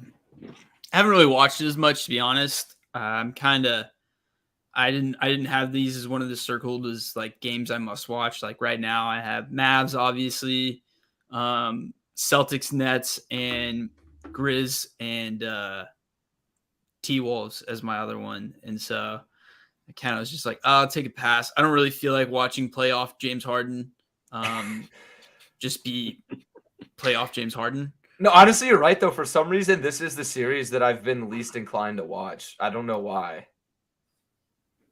C: haven't really watched it as much, to be honest. I'm kind of – I didn't have these as one of the circled as, like, games I must watch. Like, right now I have Mavs, obviously, Celtics, Nets, and Grizz, and T-Wolves as my other one. And so I kind of was just like, I'll take a pass. I don't really feel like watching playoff James Harden just be playoff James Harden.
A: No, honestly, you're right, though. For some reason, this is the series that I've been least inclined to watch. I don't know why.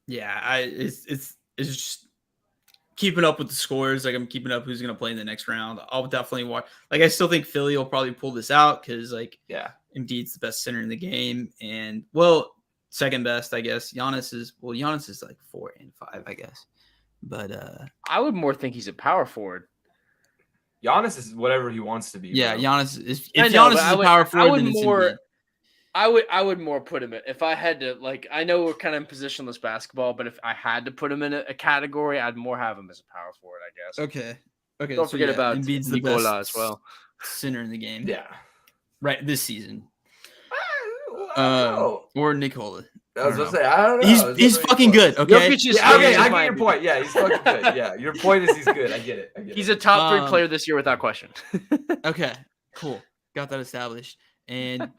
C: Yeah, it's just keeping up with the scores. Like, I'm keeping up who's going to play in the next round. I'll definitely watch. Like, I still think Philly will probably pull this out because, like, Embiid's the best center in the game. And, well, second best, I guess. Giannis is like 4 and 5, I guess. But
B: I would more think he's a power forward.
A: Giannis is whatever he wants to be.
C: Yeah,
A: bro.
C: Giannis is. If Giannis is a power forward, then it's Embiid.
B: I would more put him in, if I had to, like, I know we're kind of in positionless basketball, but if I had to put him in a category, I'd more have him as a power forward, I guess.
C: Okay.
B: Don't forget about
C: Embiid's
B: Nikola
C: the best
B: as well.
C: center in the game.
A: Yeah.
C: Right, this season.
A: Or
C: Nikola.
A: I was going to say, I don't know.
C: He's fucking good, okay?
A: I get your point. Yeah, he's fucking good. Yeah, your point is he's good. I get it.
B: He's a top 3 player this year without question.
C: Okay, cool. Got that established. And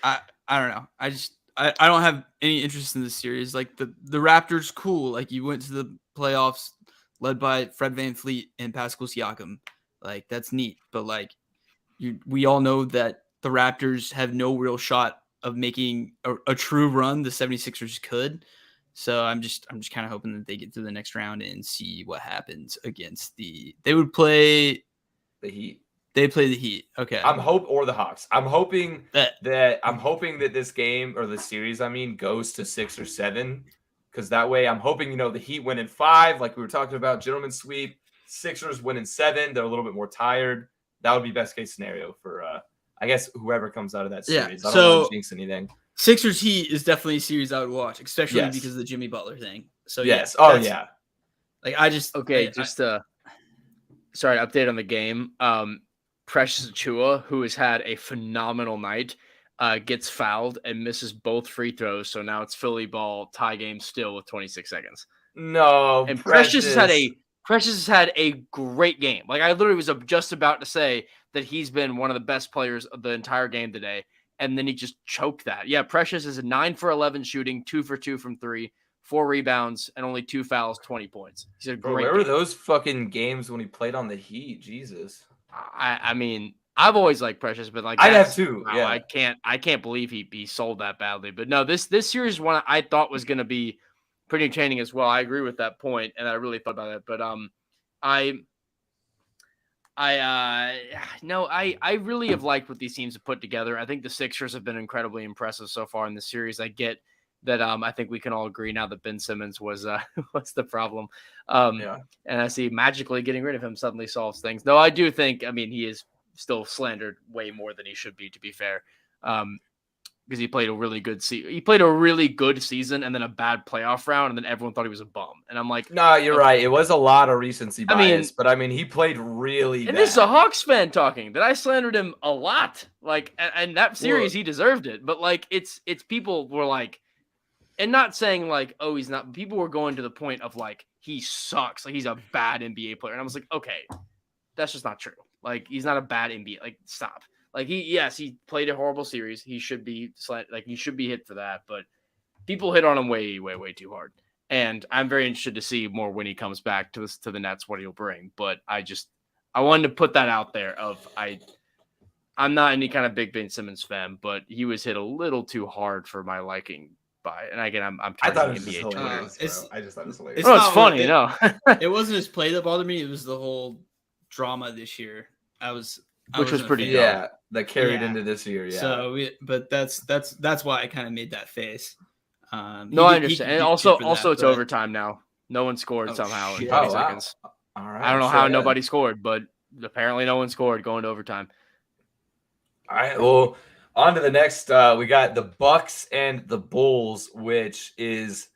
C: I don't know. I don't have any interest in this series. Like, the Raptors, cool. Like, you went to the playoffs led by Fred VanVleet and Pascal Siakam. Like, that's neat. But, like, we all know that the Raptors have no real shot of making a true run. The 76ers could. So I'm just kind of hoping that they get to the next round and see what happens against they would play
A: the Heat.
C: They play the Heat. Okay.
A: Or the Hawks. I'm hoping that this game, or the series, goes to 6 or 7. Because that way I'm hoping, the Heat win in 5, like we were talking about, gentleman's sweep. Sixers win in 7. They're a little bit more tired. That would be best case scenario for I guess whoever comes out of that series.
C: Yeah.
A: I don't want to jinx anything.
C: Sixers Heat is definitely a series I would watch, especially because of the Jimmy Butler thing. So
A: yes.
C: Like
B: sorry, update on the game. Precious Achiuwa, who has had a phenomenal night, gets fouled and misses both free throws. So now it's Philly ball, tie game still with 26 seconds.
A: No,
B: and Precious has had a great game. Like, I literally was just about to say that he's been one of the best players of the entire game today, and then he just choked that. Yeah, Precious is a 9 for 11 shooting, 2 for 2 from 3, 4 rebounds, and only 2 fouls, 20 points. He's a great.
A: Where were those fucking games when he played on the Heat? Jesus.
B: I mean, I've always liked Precious, but like
A: I have too.
B: Wow,
A: yeah,
B: I can't believe he sold that badly. But no, this series one I thought was going to be pretty entertaining as well. I agree with that point, and I really thought about it. But I really have liked what these teams have put together. I think the Sixers have been incredibly impressive so far in the series. I get that. I think we can all agree now that Ben Simmons was the problem. And I see magically getting rid of him suddenly solves things. No, I do think. I mean, he is still slandered way more than he should be, to be fair. Because he played a really good season and then a bad playoff round, and then everyone thought he was a bum. And I'm like,
A: no, you're right. It was a lot of recency bias, but he played really bad.
B: This is a Hawks fan talking that I slandered him a lot. Like, and that series he deserved it. But like, it's people were like, and not saying like, oh, he's not. People were going to the point of like, he sucks. Like, he's a bad NBA player. And I was like, okay, that's just not true. Like, he's not a bad NBA. Like, stop. Like, he played a horrible series. He should be he should be hit for that. But people hit on him way, way, way too hard. And I'm very interested to see more when he comes back to the Nets, what he'll bring. But I wanted to put that out there. I'm not any kind of big Ben Simmons fan, but he was hit a little too hard for my liking. And again, I'm
A: I thought it was
B: NBA
A: just hilarious. I just thought it was hilarious.
B: It's funny, no.
C: It wasn't his play that bothered me. It was the whole drama this year.
B: Which was pretty dumb.
A: Yeah, that carried into this year. Yeah.
C: So, but that's why I kind of made that face.
B: I understand. And also, it's overtime now. No one scored somehow in 20 seconds.
A: All right.
B: I don't know how nobody scored, but apparently no one scored going to overtime.
A: All right. Well, on to the next. We got the Bucks and the Bulls, which is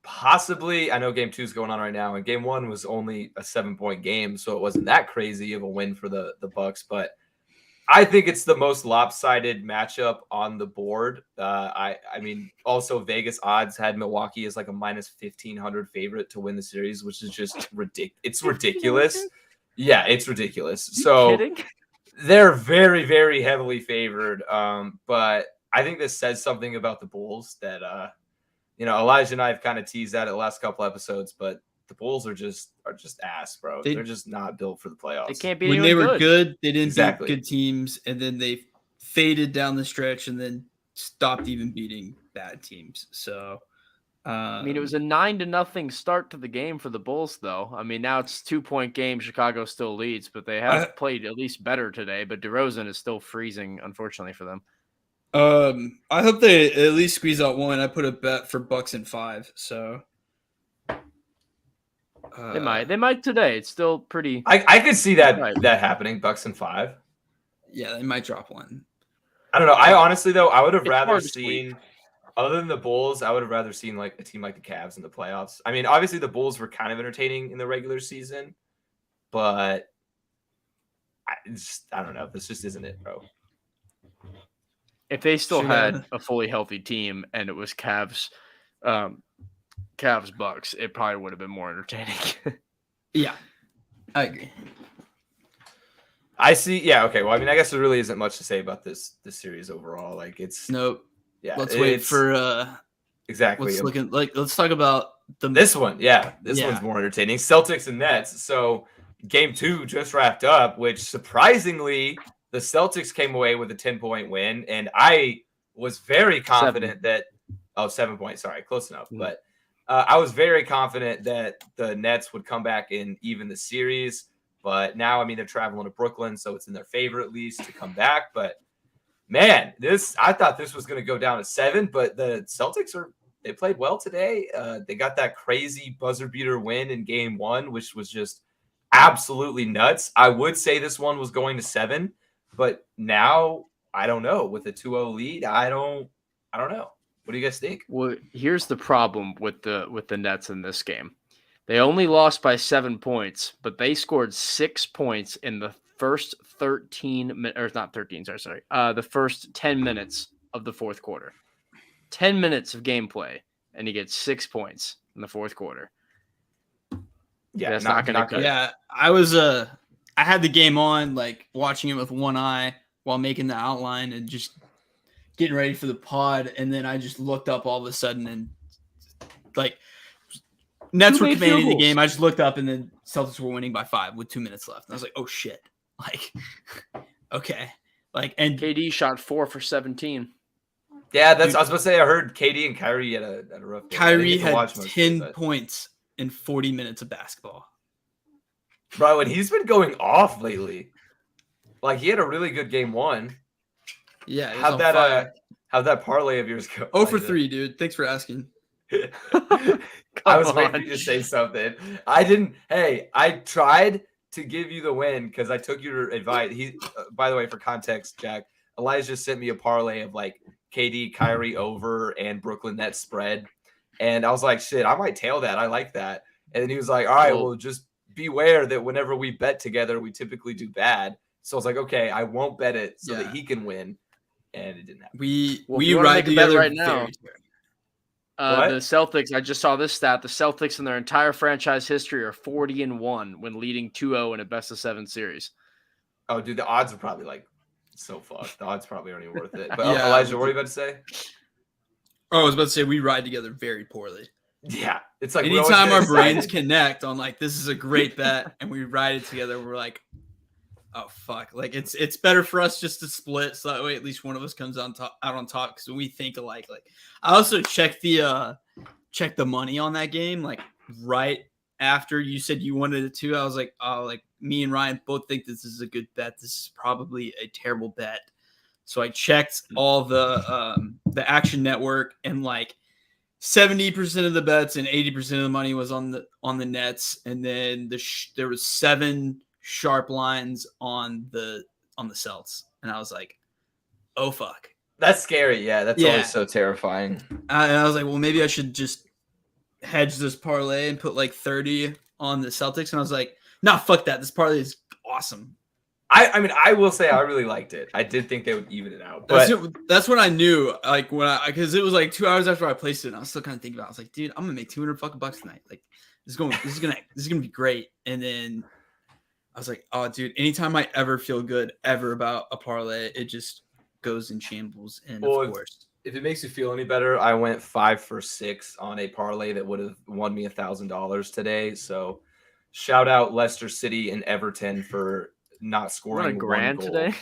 A: possibly, I know game 2 is going on right now, and game 1 was only a 7-point game, so it wasn't that crazy of a win for the Bucks, but I think it's the most lopsided matchup on the board. I mean, also Vegas odds had Milwaukee as like a minus 1,500 favorite to win the series, which is just ridiculous. It's ridiculous. Yeah, it's ridiculous. So
B: kidding?
A: They're very, very heavily favored, but I think this says something about the Bulls that Elijah and I have kind of teased that at the last couple episodes, but the Bulls are just ass, bro. They're just not built for the playoffs.
B: They can't beat
C: when
B: anyone
C: they were good, they didn't
A: Exactly.
C: beat good teams, and then they faded down the stretch and then stopped even beating bad teams. So
B: I mean, it was a 9-0 start to the game for the Bulls, though. I mean, now it's 2-point game. Chicago still leads, but they have played at least better today. But DeRozan is still freezing, unfortunately, for them.
C: I hope they at least squeeze out one. I put a bet for Bucks in 5. So
B: They might today. It's still pretty.
A: I could see that happening. Bucks in 5.
C: Yeah, they might drop one.
A: I don't know. I honestly though, I would have
B: It's
A: rather
B: hard to
A: seen, other than the Bulls, I would have rather seen like a team like the Cavs in the playoffs. I mean, obviously the Bulls were kind of entertaining in the regular season, but I don't know. This just isn't it, bro.
B: If they still had a fully healthy team and it was Cavs Bucks, it probably would have been more entertaining.
C: Yeah, I agree.
A: I see. Yeah. Okay. Well, I mean, I guess there really isn't much to say about this series overall. Like, it's
C: nope.
A: Yeah.
C: Let's wait for
A: exactly.
C: Let's talk about
A: this one. Yeah, this one's more entertaining. Celtics and Nets. So, Game 2 just wrapped up, which surprisingly, the Celtics came away with a 10-point win, and I was very confident 7 points. Sorry, close enough. Mm-hmm. But I was very confident that the Nets would come back and even the series. But now, I mean, they're traveling to Brooklyn, so it's in their favor at least to come back. But man, I thought this was going to go down to 7, but the Celtics they played well today. They got that crazy buzzer beater win in Game 1, which was just absolutely nuts. I would say this one was going to 7, but now I don't know. With a 2-0 lead, I don't know. What do you guys think?
B: Well, here's the problem with the Nets in this game. They only lost by 7 points, but they scored 6 points in the first 13 minutes, or not 13, sorry. The first 10 minutes of the fourth quarter. 10 minutes of gameplay, and he gets 6 points in the fourth quarter.
A: Yeah,
B: that's not going to cut.
C: Yeah, I had the game on, like watching it with one eye while making the outline and just getting ready for the pod, and then I just looked up all of a sudden and like Nets were commanding the game. I just looked up and then Celtics were winning by 5 with 2 minutes left. And I was like, oh shit. Like, okay. Like, and
B: KD shot 4 for 17.
A: Yeah, I was about to say, I heard KD and Kyrie had a rough game.
C: Kyrie had 10 points in 40 minutes of basketball.
A: Bro, and he's been going off lately. Like, he had a really good Game 1.
C: Yeah.
A: How'd that parlay of yours go?
C: 0 for 3, dude. Thanks for asking.
A: I was waiting for you to say something. I tried to give you the win because I took your advice. By the way, for context, Jack, Elijah sent me a parlay of like KD, Kyrie over and Brooklyn Nets spread. And I was like, shit, I might tail that. I like that. And then he was like, all right, well, just beware that whenever we bet together, we typically do bad. So I was like, okay, I won't bet it so that he can win. And it didn't happen.
C: We ride together
B: right now. The Celtics, I just saw this stat. The Celtics in their entire franchise history are 40-1 when leading 2-0 in a best-of-7 series.
A: Oh, dude, the odds are probably like so fucked. The odds probably aren't even worth it. But Elijah, what are you about to say?
C: Oh, I was about to say we ride together very poorly.
A: Yeah, it's like
C: anytime our brains connect on like this is a great bet and we ride it together, we're like, oh fuck! Like it's better for us just to split so that way at least one of us comes out on top because we think alike. Like I also checked the money on that game like right after you said you wanted it too. I was like, oh, like me and Ryan both think this is a good bet. This is probably a terrible bet. So I checked all the Action Network and like 70% of the bets and 80% of the money was on the Nets, and then there was 7 sharp lines on the Celts, and I was like, oh fuck,
A: that's scary. Yeah, that's always so terrifying.
C: I was like, well, maybe I should just hedge this parlay and put like 30 on the Celtics, and I was like, nah, fuck that. This parlay is awesome.
A: I mean, I will say I really liked it. I did think they would even it out. But
C: that's what I knew. Like because it was like 2 hours after I placed it, and I was still kind of thinking about it. I was like, dude, I'm gonna make $200 tonight. Like this is gonna be great. And then I was like, oh, dude, anytime I ever feel good ever about a parlay, it just goes in shambles. And
A: Well,
C: of course,
A: if it makes you feel any better, I went 5 for 6 on a parlay that would have won me $1,000 today. So shout out Leicester City and Everton for not scoring one
B: $1,000
A: goal.
B: today.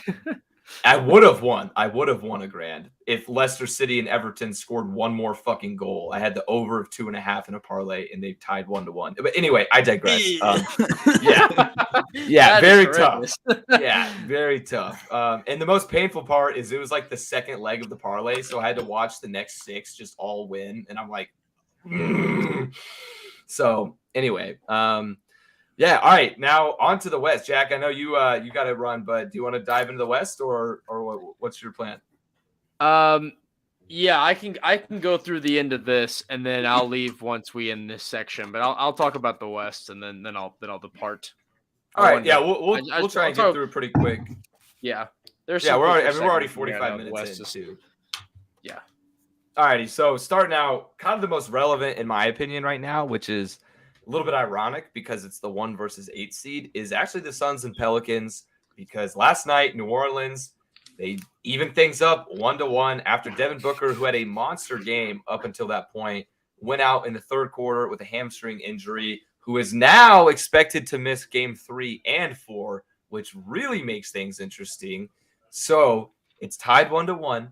A: I would have won. I would have won $1,000 if Leicester City and Everton scored one more fucking goal. I had the over of 2.5 in a parlay, and they tied 1-1. But anyway, I digress. Yeah, very tough. Yeah, very tough. And the most painful part is it was like the second leg of the parlay, so I had to watch the next 6 just all win, and I'm like, So anyway, yeah. All right, now on to the West. Jack, I know you got to run, but do you want to dive into the West or what's your plan?
B: Yeah, I can go through the end of this, and then I'll leave once we end this section. But I'll talk about the West, and then I'll depart.
A: All right, yeah, we'll try and get through it pretty quick.
B: Yeah,
A: we're already 45 minutes in too.
B: Yeah.
A: All righty, so starting out, kind of the most relevant in my opinion right now, which is a little bit ironic because it's the 1 versus 8 seed, is actually the Suns and Pelicans, because last night, New Orleans, they evened things up 1-1 after Devin Booker, who had a monster game up until that point, went out in the third quarter with a hamstring injury, who is now expected to miss game 3 and 4, which really makes things interesting. So it's tied 1-1.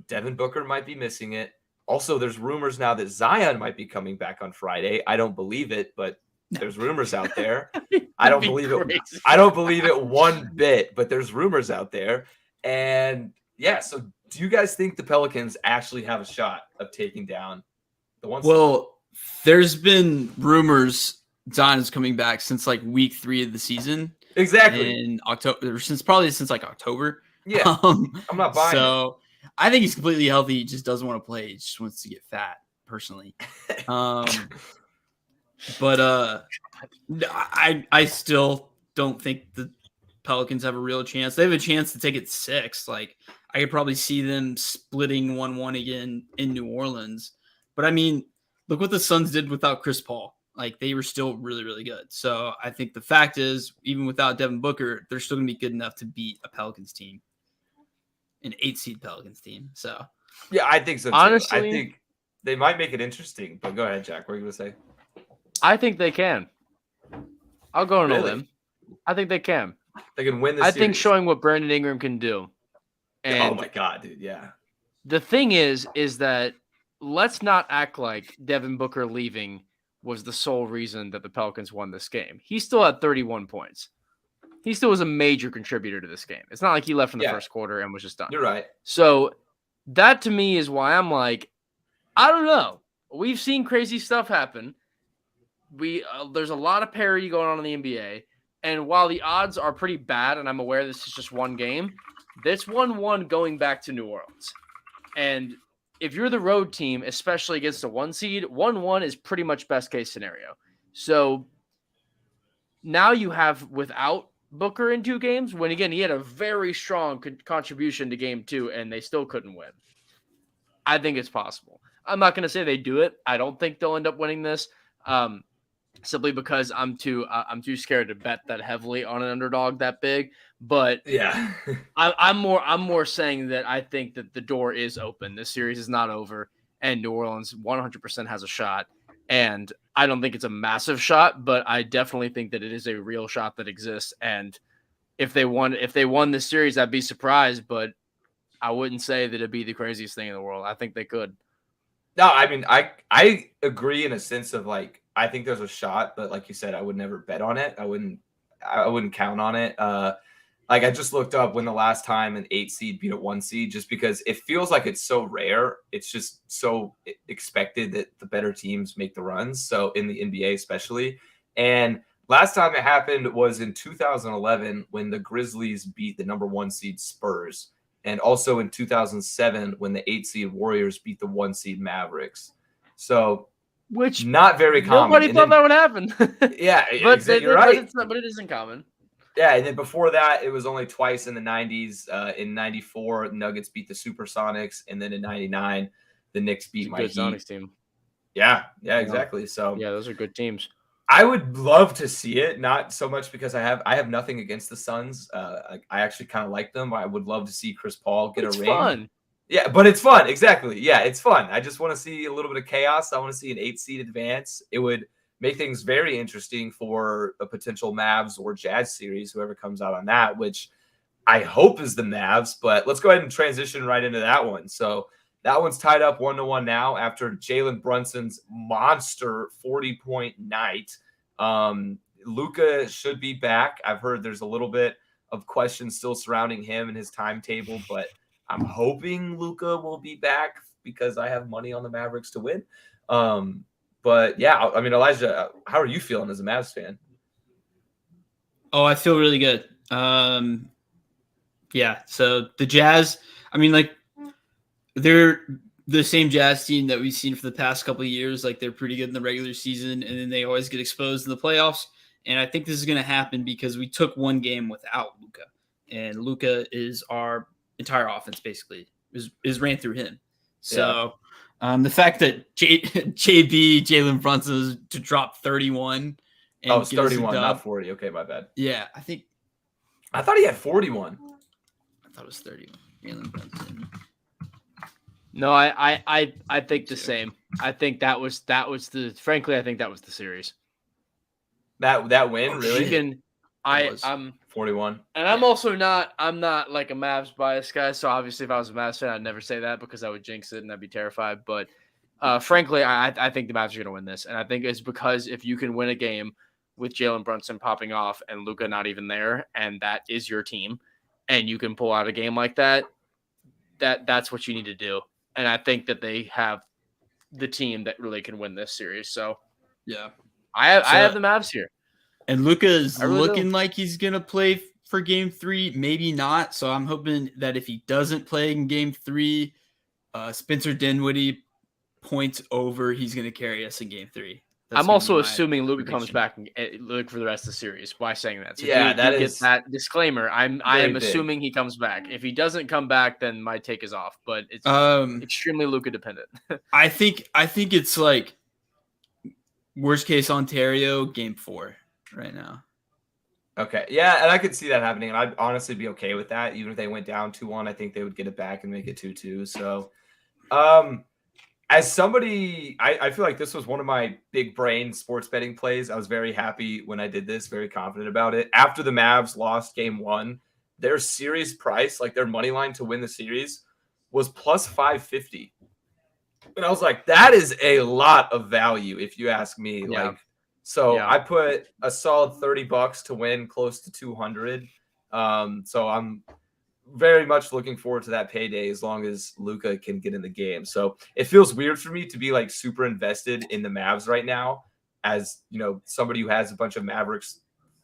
A: Devin Booker might be missing it. Also, there's rumors now that Zion might be coming back on Friday. I don't believe it, but there's rumors out there. I don't believe it. I don't believe it one bit, but there's rumors out there. And yeah, so do you guys think the Pelicans actually have a shot of taking down the 1 seed?
C: Well, there's been rumors Zion is coming back since like week 3 of the season.
A: Exactly.
C: In October, since like October.
A: Yeah. I'm not buying
C: it. I think he's completely healthy. He just doesn't want to play. He just wants to get fat, personally. But I still don't think the Pelicans have a real chance. They have a chance to take it 6. Like, I could probably see them splitting 1-1 again in New Orleans. But I mean, look what the Suns did without Chris Paul. Like, they were still really, really good. So I think the fact is, even without Devin Booker, they're still going to be good enough to beat a Pelicans team. An 8-seed Pelicans team. So
A: yeah, I think so too.
B: Honestly,
A: I think they might make it interesting. But go ahead, Jack. What are you going to say?
B: I think they can. I'll go on a limb. I think they can.
A: They can win this
B: series.
A: I think
B: showing what Brandon Ingram can do. And
A: oh my God, dude. Yeah.
B: The thing is that let's not act like Devin Booker leaving was the sole reason that the Pelicans won this game. He still had 31 points. He still was a major contributor to this game. It's not like he left in the first quarter and was just done.
A: You're right.
B: So that to me is why I'm like, I don't know. We've seen crazy stuff happen. There's a lot of parity going on in the NBA. And while the odds are pretty bad, and I'm aware this is just one game, this 1-1 going back to New Orleans. And if you're the road team, especially against a 1 seed, 1-1 is pretty much best case scenario. So now you have without Booker in 2 games, when again, he had a very strong contribution to game 2 and they still couldn't win. I think it's possible. I'm not going to say they do it. I don't think they'll end up winning this. Simply because I'm too scared to bet that heavily on an underdog that big. But
A: yeah,
B: I'm more saying that I think that the door is open. This series is not over, and New Orleans 100% has a shot. And I don't think it's a massive shot, but I definitely think that it is a real shot that exists. And if they won this series, I'd be surprised, but I wouldn't say that it'd be the craziest thing in the world. I think they could.
A: No, I mean, I agree in a sense of like, I think there's a shot, but like you said, I would never bet on it. I wouldn't count on it. Like I just looked up when the last time an 8 seed beat a 1 seed, just because it feels like it's so rare. It's just so expected that the better teams make the runs. So in the NBA, especially. And last time it happened was in 2011 when the Grizzlies beat the number 1 seed Spurs. And also in 2007 when the 8 seed Warriors beat the 1 seed Mavericks. So, which not very common.
B: Nobody thought that would happen.
A: Yeah,
B: but
A: you're right.
B: But it isn't common.
A: Yeah, and then before that, it was only twice in the 90s. In 94, Nuggets beat the Supersonics, and then in 99, the Knicks beat my Heat.
B: Sonics team.
A: Yeah, exactly. So
B: yeah, those are good teams.
A: I would love to see it, not so much because I have nothing against the Suns. I actually kind of like them. I would love to see Chris Paul get a ring.
B: Fun.
A: Yeah, but it's fun. Exactly. Yeah, it's fun. I just want to see a little bit of chaos. I want to see an 8-seed advance. It would make things very interesting for a potential Mavs or Jazz series, whoever comes out on that, which I hope is the Mavs. But let's go ahead and transition right into that one. So that one's tied up 1-1 now after Jalen Brunson's monster 40-point night. Luka should be back. I've heard there's a little bit of questions still surrounding him and his timetable, but I'm hoping Luka will be back because I have money on the Mavericks to win. But yeah, I mean, Elijah, how are you feeling as a Mavs fan?
C: Oh, I feel really good. Yeah. So the Jazz, I mean, like, they're the same Jazz team that we've seen for the past couple of years. Like, they're pretty good in the regular season, and then they always get exposed in the playoffs. And I think this is going to happen because we took one game without Luka, and Luka is our entire offense basically is ran through him. So the fact that Jalen Brunson is to drop 31. And
A: it's 31, not 40. Okay, my bad.
C: Yeah,
A: I thought he had 41.
C: I thought it was 31. Jalen Brunson.
B: No, I think the same. I think that was frankly, I think that was the series.
A: That win, really?
B: I'm
A: 41.
B: And I'm not like a Mavs biased guy. So obviously if I was a Mavs fan, I'd never say that because I would jinx it and I'd be terrified. But frankly, I think the Mavs are going to win this. And I think it's because if you can win a game with Jalen Brunson popping off and Luka not even there, and that is your team, and you can pull out a game like that, that's what you need to do. And I think that they have the team that really can win this series. So
C: yeah,
B: I have the Mavs here.
C: And Luka is looking like he's going to play for game 3, maybe not. So I'm hoping that if he doesn't play in game 3, Spencer Dinwiddie points over, he's going to carry us in game 3.
B: I'm also assuming Luka comes back and look for the rest of the series by saying that. So
A: yeah,
B: that is that disclaimer. I am assuming he comes back. If he doesn't come back, then my take is off. But it's extremely Luka dependent.
C: I think it's like worst case Ontario game 4 right now.
A: Okay, yeah, and I could see that happening, and I'd honestly be okay with that. Even if they went down 2-1, I think they would get it back and make it 2-2. So, as somebody, I feel like this was one of my big brain sports betting plays. I was very happy when I did this, very confident about it. After the Mavs lost game 1, their series price, like their money line to win the series, was plus 550. And I was like, that is a lot of value, if you ask me.
B: Yeah.
A: I put a solid $30 to win close to 200. So I'm very much looking forward to that payday as long as Luka can get in the game. So it feels weird for me to be like super invested in the Mavs right now as, you know, somebody who has a bunch of Mavericks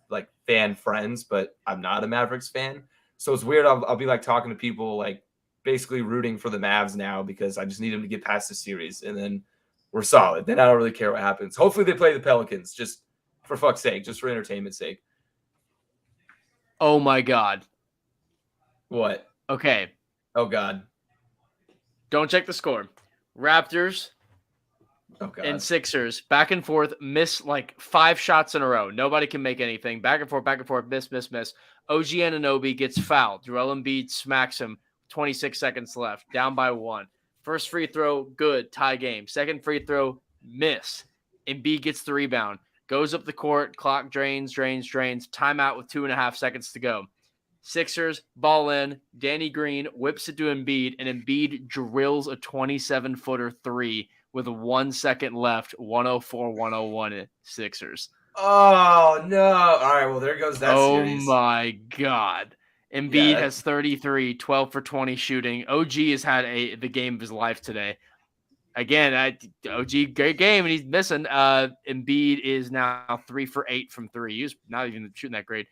A: like fan friends, but I'm not a Mavericks fan. So it's weird. I'll be like talking to people like basically rooting for the Mavs now because I just need them to get past the series and then we're solid. Then I don't really care what happens. Hopefully they play the Pelicans just for fuck's sake, just for entertainment's sake.
B: Oh my God.
A: What?
B: Okay.
A: Oh God.
B: Don't check the score. Raptors and Sixers back and forth, miss like 5 shots in a row. Nobody can make anything. Back and forth, miss. OG Anunoby gets fouled. Joel Embiid smacks him. 26 seconds left. Down by 1. First free throw, good. Tie game. Second free throw, miss. Embiid gets the rebound. Goes up the court. Clock drains. Timeout with 2.5 seconds to go. Sixers, ball in. Danny Green whips it to Embiid, and Embiid drills a 27-footer 3 with 1 second left. 104-101 Sixers.
A: Oh, no. All right, well, there goes that series.
B: Oh, my God. Embiid has 33, 12 for 20 shooting. OG has had the game of his life today. Again, OG, great game, and he's missing. Embiid is now 3 for 8 from 3. He's not even shooting that great.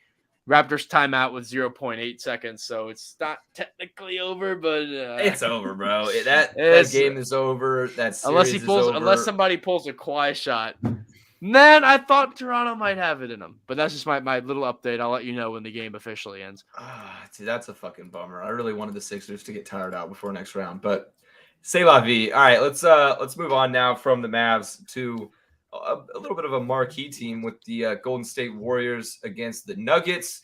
B: Raptors timeout with 0.8 seconds, so it's not technically over, but
A: it's over, bro. That game is over. That series is over.
B: Unless somebody pulls a Kawhi shot. Man, I thought Toronto might have it in them. But that's just my little update. I'll let you know when the game officially ends.
A: Dude, that's a fucking bummer. I really wanted the Sixers to get tired out before next round. But c'est la vie. All right, let's move on now from the Mavs to a little bit of a marquee team with the Golden State Warriors against the Nuggets.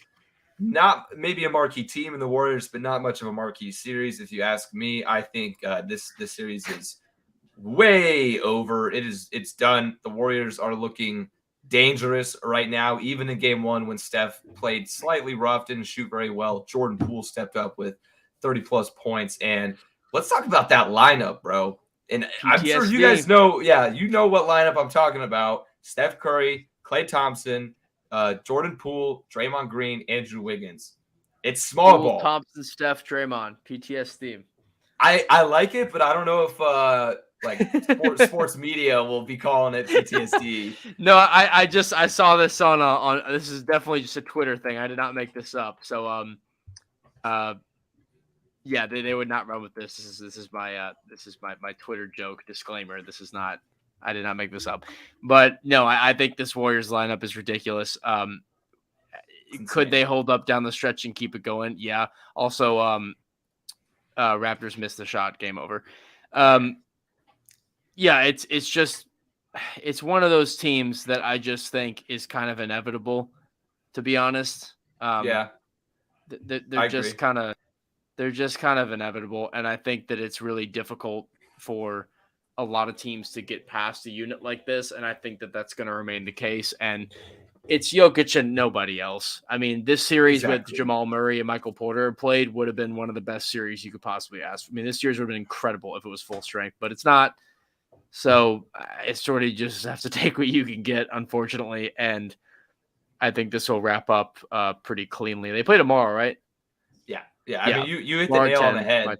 A: Not maybe a marquee team in the Warriors, but not much of a marquee series. If you ask me, I think this series is way over. It's done. The Warriors are looking dangerous right now. Even in game one, when Steph played slightly rough, didn't shoot very well, Jordan Poole stepped up with 30+ points. And let's talk about that lineup, bro. And I'm sure you guys know, you know what lineup I'm talking about. Steph Curry, Klay Thompson, Jordan Poole, Draymond Green, Andrew Wiggins. It's small ball.
B: Thompson, Steph, Draymond, PTS theme.
A: I like it, but I don't know if sports media will be calling it PTSD.
B: No, I saw this on this is definitely just a Twitter thing. I did not make this up. So yeah, they would not run with this. This is my Twitter joke disclaimer. This is not. I did not make this up. But no, I think this Warriors lineup is ridiculous. Could they hold up down the stretch and keep it going? Yeah. Also, Raptors missed the shot. Game over. Yeah, it's one of those teams that I just think is kind of inevitable, to be honest.
A: Yeah,
B: they're just kind of inevitable, and I think that it's really difficult for a lot of teams to get past a unit like this, and I think that that's going to remain the case. And it's Jokic and nobody else. I mean, this series with Jamal Murray and Michael Porter played would have been one of the best series you could possibly ask. I mean, this series would have been incredible if it was full strength, but it's not. So it's sort of just have to take what you can get, unfortunately. And I think this will wrap up pretty cleanly. They play tomorrow, right?
A: Yeah. I mean, you hit the nail on the head.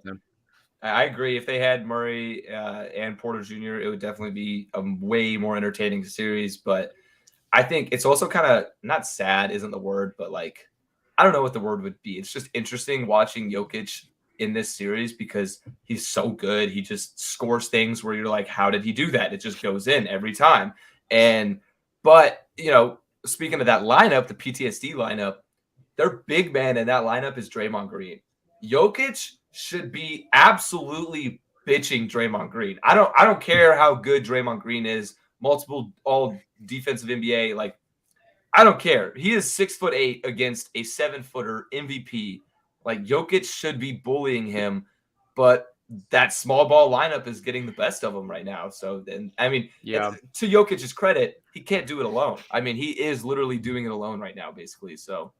A: I agree. If they had Murray and Porter Jr., it would definitely be a way more entertaining series. But I think it's also kind of not sad, isn't the word, but like, I don't know what the word would be. It's just interesting watching Jokic in this series because he's so good. He just scores things where you're like, how did he do that? It just goes in every time. But speaking of that lineup, the PTSD lineup, their big man in that lineup is Draymond Green. Jokic should be absolutely bitching Draymond Green. I don't care how good Draymond Green is, multiple all defensive NBA. Like, I don't care. He is 6'8" against a 7-footer MVP. Like, Jokic should be bullying him, but that small ball lineup is getting the best of him right now. So then, I mean, to Jokic's credit, he can't do it alone. I mean, he is literally doing it alone right now, basically. So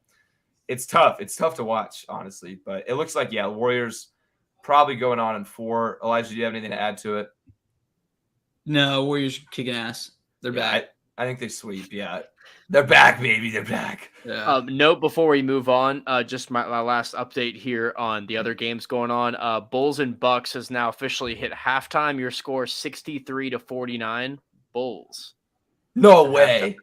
A: it's tough. It's tough to watch, honestly. But it looks like, the Warriors probably going on in 4. Elijah, do you have anything to add to it?
C: No, Warriors kicking ass. They're back.
A: I think they sweep. Yeah. They're back, baby. They're back.
C: Yeah.
B: Note before we move on, just my last update here on the other games going on. Bulls and Bucks has now officially hit halftime. Your score 63-49. Bulls.
A: No way.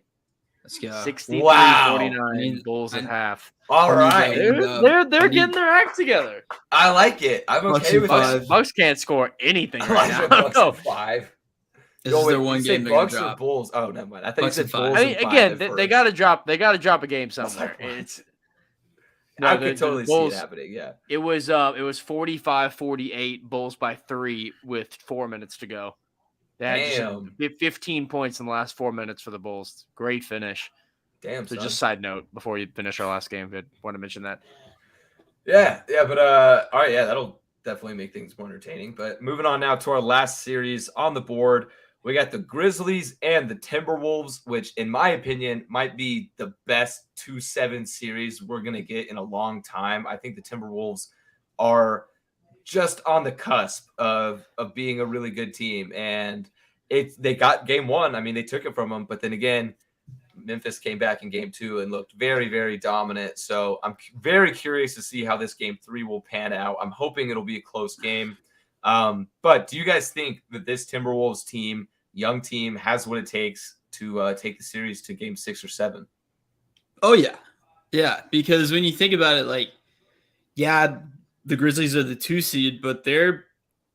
C: Let's go.
B: 63-49. Bulls at half.
A: All right.
B: They're getting their act together.
A: I like it. I'm okay with
B: it. Bucks can't score anything right now.
A: Bucks at 5.
C: This is their one game.
A: Bucks or Bulls? Oh, never mind. I thought you said Bulls.
B: I mean, again, they got to drop. They got to drop a game somewhere.
A: I could totally see it happening. Yeah.
B: It was 45-48. Bulls by 3 with 4 minutes to go. They had 15 points in the last 4 minutes for the Bulls. Great finish.
A: Damn.
B: So just side note before you finish our last game, I want to mention that.
A: Yeah, but all right, that'll definitely make things more entertaining. But moving on now to our last series on the board. We got the Grizzlies and the Timberwolves, which, in my opinion, might be the best 2-7 series we're going to get in a long time. I think the Timberwolves are just on the cusp of being a really good team. And they got game 1. I mean, they took it from them. But then again, Memphis came back in game 2 and looked very, very dominant. So I'm very curious to see how this game 3 will pan out. I'm hoping it'll be a close game. But do you guys think that this Timberwolves team, young team, has what it takes to take the series to game 6 or 7?
C: Oh, yeah. Yeah, because when you think about it, like, the Grizzlies are the 2 seed, but they're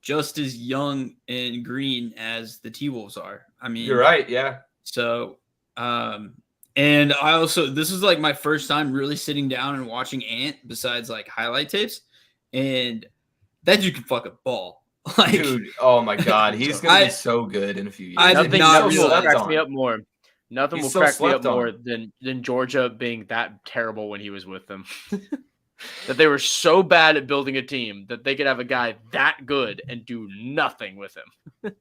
C: just as young and green as the T-Wolves are. I mean,
A: you're right. Yeah.
C: So, and I also, this is like my first time really sitting down and watching Ant besides like highlight tapes, and that dude can fucking ball. Like,
A: Dude, oh my God, he's gonna be so good in a few years.
C: I did
A: And he's
C: not
A: so
B: Nothing will
C: realize-
A: slept
B: crack me
A: on.
B: up more. Nothing
A: He's
B: will
A: so
B: crack me up
A: slept on.
B: more than Georgia being that terrible when he was with them. That they were so bad at building a team that they could have a guy that good and do nothing with him.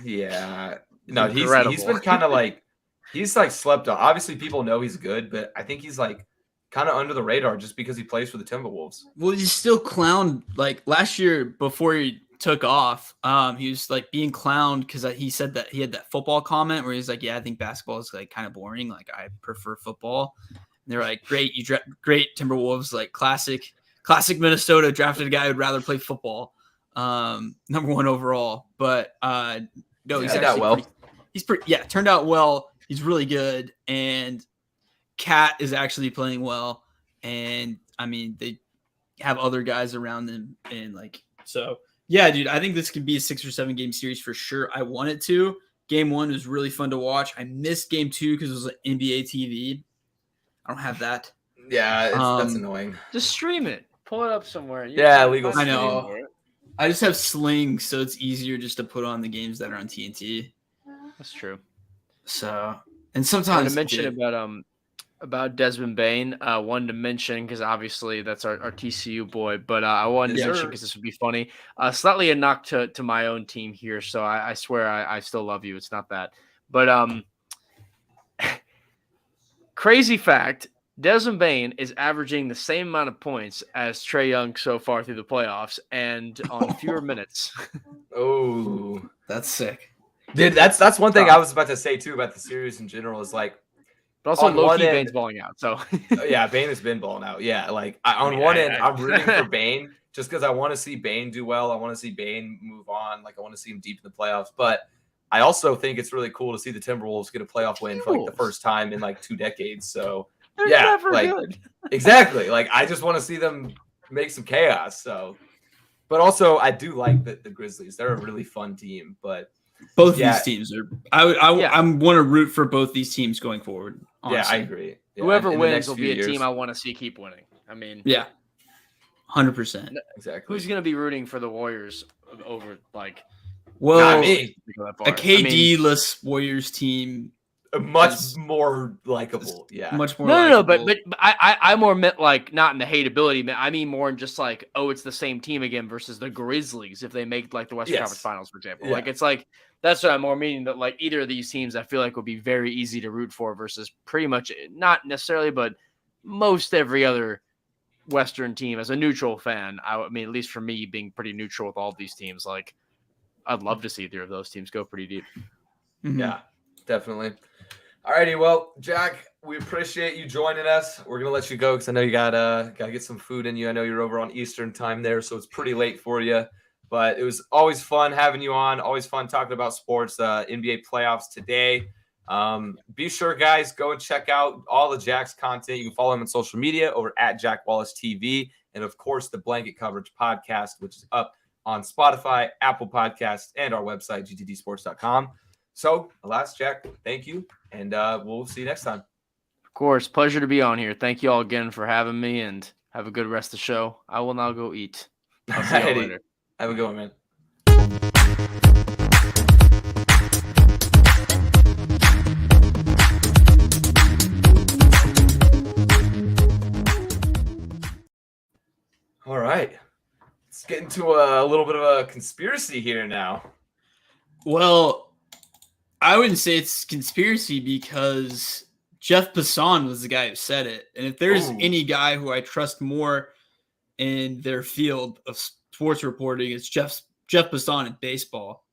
A: Yeah. No, he's
B: Incredible.
A: been kind of like he's like slept on. Obviously, people know he's good, but I think he's like kind of under the radar just because he plays for the Timberwolves.
C: Well, he's still clowned. Like last year, before he took off, he was like being clowned because he said that he had that football comment where he's like, "Yeah, I think basketball is like kind of boring. Like I prefer football." And they're like, "Great, great Timberwolves, like classic Minnesota drafted a guy who'd rather play football, number 1 overall." But no, he's
A: Turned out
C: actually
A: well.
C: turned out well. He's really good, and Cat is actually playing well, and I mean they have other guys around them, and like so. Yeah, dude, I think this could be a 6 or 7 game series for sure. I want it to. Game 1 was really fun to watch. I missed game 2 because it was like NBA TV. I don't have that.
A: Yeah, that's annoying.
B: Just stream it. Pull it up somewhere.
A: Yeah, legal
C: I know. I just have Sling, so it's easier just to put on the games that are on TNT.
B: That's true.
C: So, and
B: I
C: sometimes
B: wanted to mention about Desmond Bain. Wanted to mention because obviously that's our TCU boy, but I wanted to
A: Yes,
B: mention
A: sir.
B: because this would be funny. Slightly a knock to my own team here, so I swear I still love you. It's not that, but crazy fact: Desmond Bain is averaging the same amount of points as Trae Young so far through the playoffs, and on fewer minutes.
A: Oh,
C: that's sick.
A: dude, that's one thing I was about to say too about the series in general is like,
B: But also,
A: On
B: low
A: one
B: key,
A: end-
B: Bane's balling out. So
A: yeah, Bane has been balling out. Yeah, like on
B: mean,
A: one
B: I-
A: end,
B: I-
A: I'm rooting for Bane just because I want to see Bane do well. I want to see Bane move on. Like I want to see him deep in the playoffs. But I also think it's really cool to see the Timberwolves get a playoff win for like the
B: Timberwolves.
A: first time in like 2 decades. So
B: they're
A: yeah,
B: never
A: like
B: good.
A: exactly. Like I just want to see them make some chaos. So, but also I do like the Grizzlies. They're a really fun team. But
C: Both
A: Yeah.
C: these teams are. I
B: Yeah.
C: want to root for both these teams going forward.
A: yeah, I
C: Honestly.
A: agree. Yeah,
B: Whoever
A: in the
B: wins
A: next
B: will
A: few
B: be a
A: years.
B: team I want to see keep winning. I mean,
C: Yeah, 100%.
A: Exactly.
B: who's going to be rooting for the Warriors over like
C: Well,
A: Not me.
C: a KD-less Warriors team,
A: Much
C: is-
A: more likable. Yeah.
C: much more.
B: No,
C: likable.
B: but I more meant like not in the hateability. I mean more in just like, oh, it's the same team again versus the Grizzlies if they make like the Western
A: Yes.
B: Conference Finals, for example.
A: Yeah.
B: Like it's like that's what I'm more meaning, that like either of these teams I feel like would be very easy to root for versus pretty much not necessarily, but most every other Western team. As a neutral fan, I mean, at least for me, being pretty neutral with all of these teams, like I'd love to see either of those teams go pretty deep.
C: Mhm.
A: Yeah, definitely. Alrighty, well, Jack, we appreciate you joining us. We're gonna let you go because I know you gotta get some food in you. I know you're over on Eastern time there, so it's pretty late for you. But it was always fun having you on. Always fun talking about sports. NBA playoffs today. Be sure, guys, go and check out all the Jack's content. You can follow him on social media over at Jack Wallace TV, and of course the Blanket Coverage podcast, which is up on Spotify, Apple Podcasts, and our website gtdsports.com. So, alas, Jack, thank you, and we'll see you next time.
B: Of course, pleasure to be on here. Thank you all again for having me, and have a good rest of the show. I will now go eat. I'll see you all
A: Alrighty.
B: later.
A: Have a good one, man. All right. Let's get into a little bit of a conspiracy here now.
C: Well, I wouldn't say it's conspiracy because Jeff Passan was the guy who said it. And if there's
A: Ooh.
C: any guy who I trust more in their field of sports reporting, it's Jeff Passan in baseball.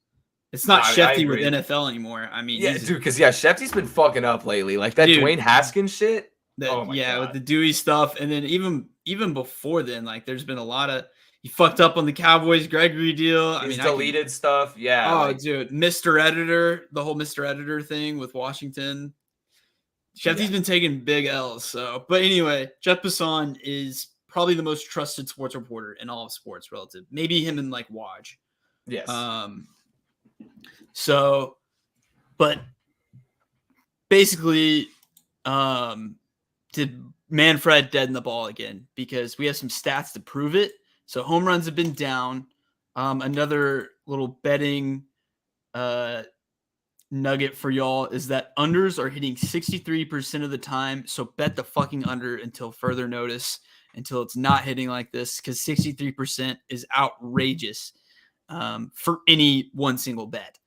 C: It's not
A: I
C: Shefty with
A: agree.
C: NFL anymore. I mean,
A: Yeah,
C: he's-
A: dude, because Shefty's been fucking up lately. Like that
C: Dude.
A: Dwayne Haskins shit.
C: that,
A: Oh my
C: yeah,
A: God.
C: with the Dewey stuff, and then even before then, like there's been a lot of he fucked up on the Cowboys Gregory deal. I
A: He's
C: mean, I can-
A: deleted stuff. Yeah.
C: Oh,
A: like-
C: dude, Mr. Editor, the whole Mr. Editor thing with Washington. Shefty's
A: Yeah.
C: been taking big L's. So, but anyway, Jeff Passan is probably the most trusted sports reporter in all of sports relative. Maybe him and like Waj.
A: yes.
C: So, but basically, did Manfred dead in the ball again? Because we have some stats to prove it. So home runs have been down. Another little betting nugget for y'all is that unders are hitting 63% of the time. So bet the fucking under until further notice, until it's not hitting like this, because 63% is outrageous for any one single bet.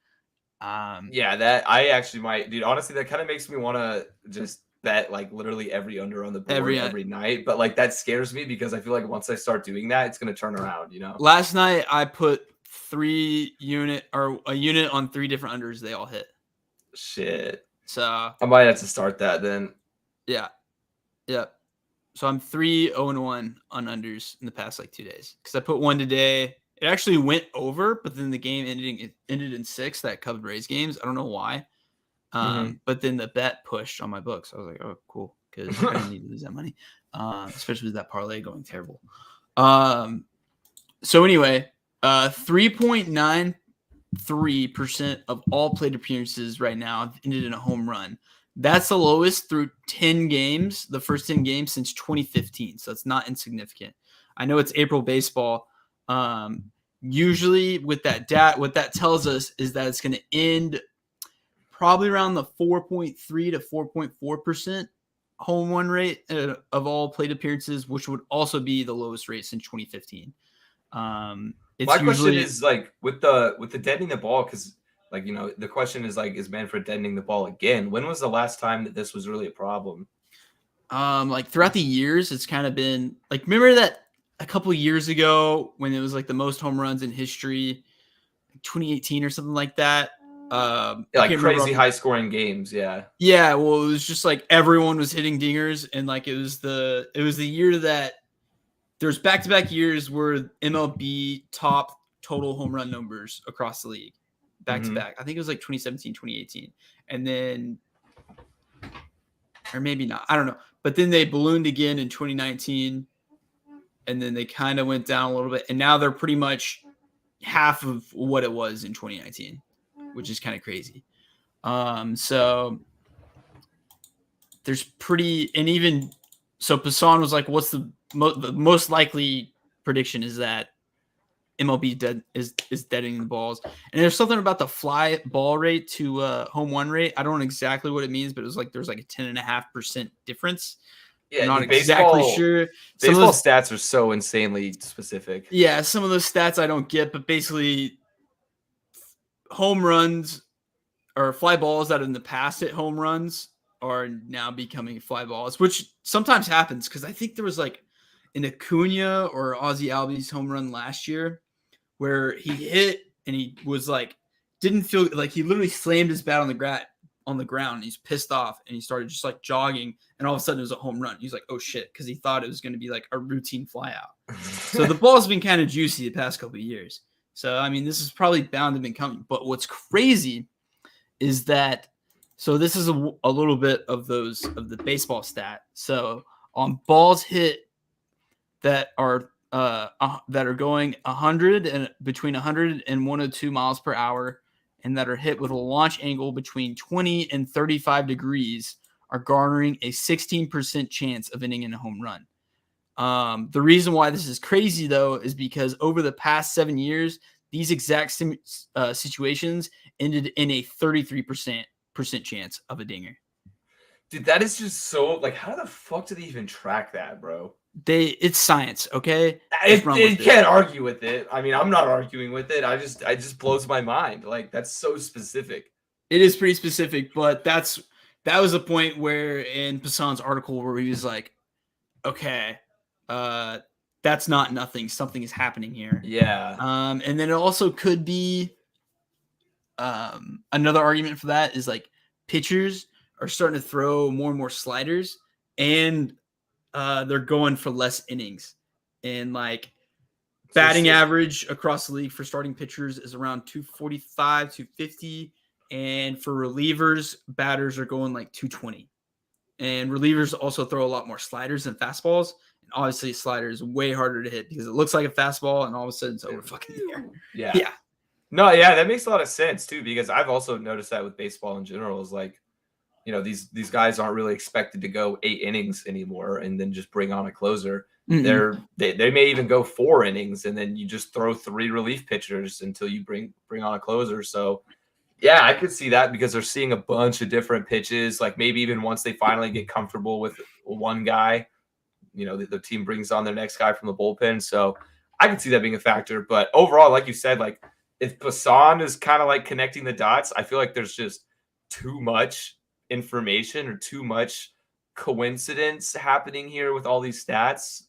A: Yeah, that I actually might, dude. Honestly, that kind of makes me want to just bet like literally every under on the board every night. But like that scares me because I feel like once I start doing that, it's gonna turn around.
C: Last night I put a unit on 3 different unders. They all hit.
A: Shit.
C: So
A: I might have to start that then.
C: Yeah. So I'm 3-0-1 on unders in the past like 2 days because I put one today. It actually went over, but then the game ended in 6. That Cubs Rays games. I don't know why. But then the bet pushed on my books. I was like, oh, cool, because I didn't need to lose that money, especially with that parlay going terrible. So anyway, 3.93% of all plate appearances right now ended in a home run. That's the lowest through 10 games, the first 10 games since 2015. So it's not insignificant. I know it's April baseball. Usually with that what that tells us is that it's going to end probably around the 4.3 to 4.4% home run rate of all plate appearances, which would also be the lowest rate since 2015.
A: My question is like with the deadening the ball, because like, the question is like, is Manfred deadening the ball again? When was the last time that this was really a problem?
C: Like throughout the years, it's kind of been like, remember that a couple of years ago when it was like the most home runs in history, 2018 or something like that.
A: Like crazy high scoring games. Yeah.
C: Yeah. Well, it was just like everyone was hitting dingers, and like it was the year that there's back-to-back years where MLB top total home run numbers across the league back-to-back. I think it was like 2017, 2018. And then, or maybe not, I don't know. But then they ballooned again in 2019. And then they kind of went down a little bit. And now they're pretty much half of what it was in 2019, which is kind of crazy. So there's and even so Passan was like, what's the most likely prediction is that MLB is deadening the balls. And there's something about the fly ball rate to home run rate. I don't know exactly what it means, but it was like there's like a 10.5% difference.
A: Yeah,
C: I'm not exactly sure.
A: Baseball stats are so insanely specific.
C: Yeah, some of those stats I don't get, but basically home runs or fly balls that in the past hit home runs are now becoming fly balls, which sometimes happens because I think there was like an Acuna or Ozzie Albies home run last year where he hit and he was like, didn't feel like he literally slammed his bat on the ground and he's pissed off and he started just like jogging and all of a sudden it was a home run. He's like, oh shit, because he thought it was going to be like a routine fly out. So the ball's been kind of juicy the past couple of years. So, I mean, this is probably bound to have been coming. But what's crazy is that, so this is a little bit of the baseball stat. So on balls hit that are going 100 and between 100 and 102 miles per hour, and that are hit with a launch angle between 20 and 35 degrees, are garnering a 16% chance of ending in a home run. The reason why this is crazy, though, is because over the past 7 years, these exact situations ended in a 33% chance of a dinger.
A: Dude, that is just so, like, how the fuck do they even track that, bro?
C: It's science, okay?
A: It can't argue with it. I mean, I'm not arguing with it. It just blows my mind. Like, that's so specific.
C: It is pretty specific, but that was a point where in Passan's article where he was like, okay, that's not nothing. Something is happening here.
A: Yeah.
C: And then it also could be another argument for that is like pitchers are starting to throw more and more sliders, and they're going for less innings. And like batting average across the league for starting pitchers is around 245, 250. And for relievers, batters are going like 220. And relievers also throw a lot more sliders than fastballs. And obviously, a slider is way harder to hit because it looks like a fastball, and all of a sudden it's over fucking the air.
A: Yeah. No, yeah, that makes a lot of sense too, because I've also noticed that with baseball in general is like, these guys aren't really expected to go 8 innings anymore and then just bring on a closer.
C: Mm-hmm.
A: They may even go 4 innings and then you just throw 3 relief pitchers until you bring on a closer. So yeah, I could see that because they're seeing a bunch of different pitches. Like maybe even once they finally get comfortable with one guy, the team brings on their next guy from the bullpen. So I could see that being a factor. But overall, like you said, like if Basan is kind of like connecting the dots, I feel like there's just too much information or too much coincidence happening here with all these stats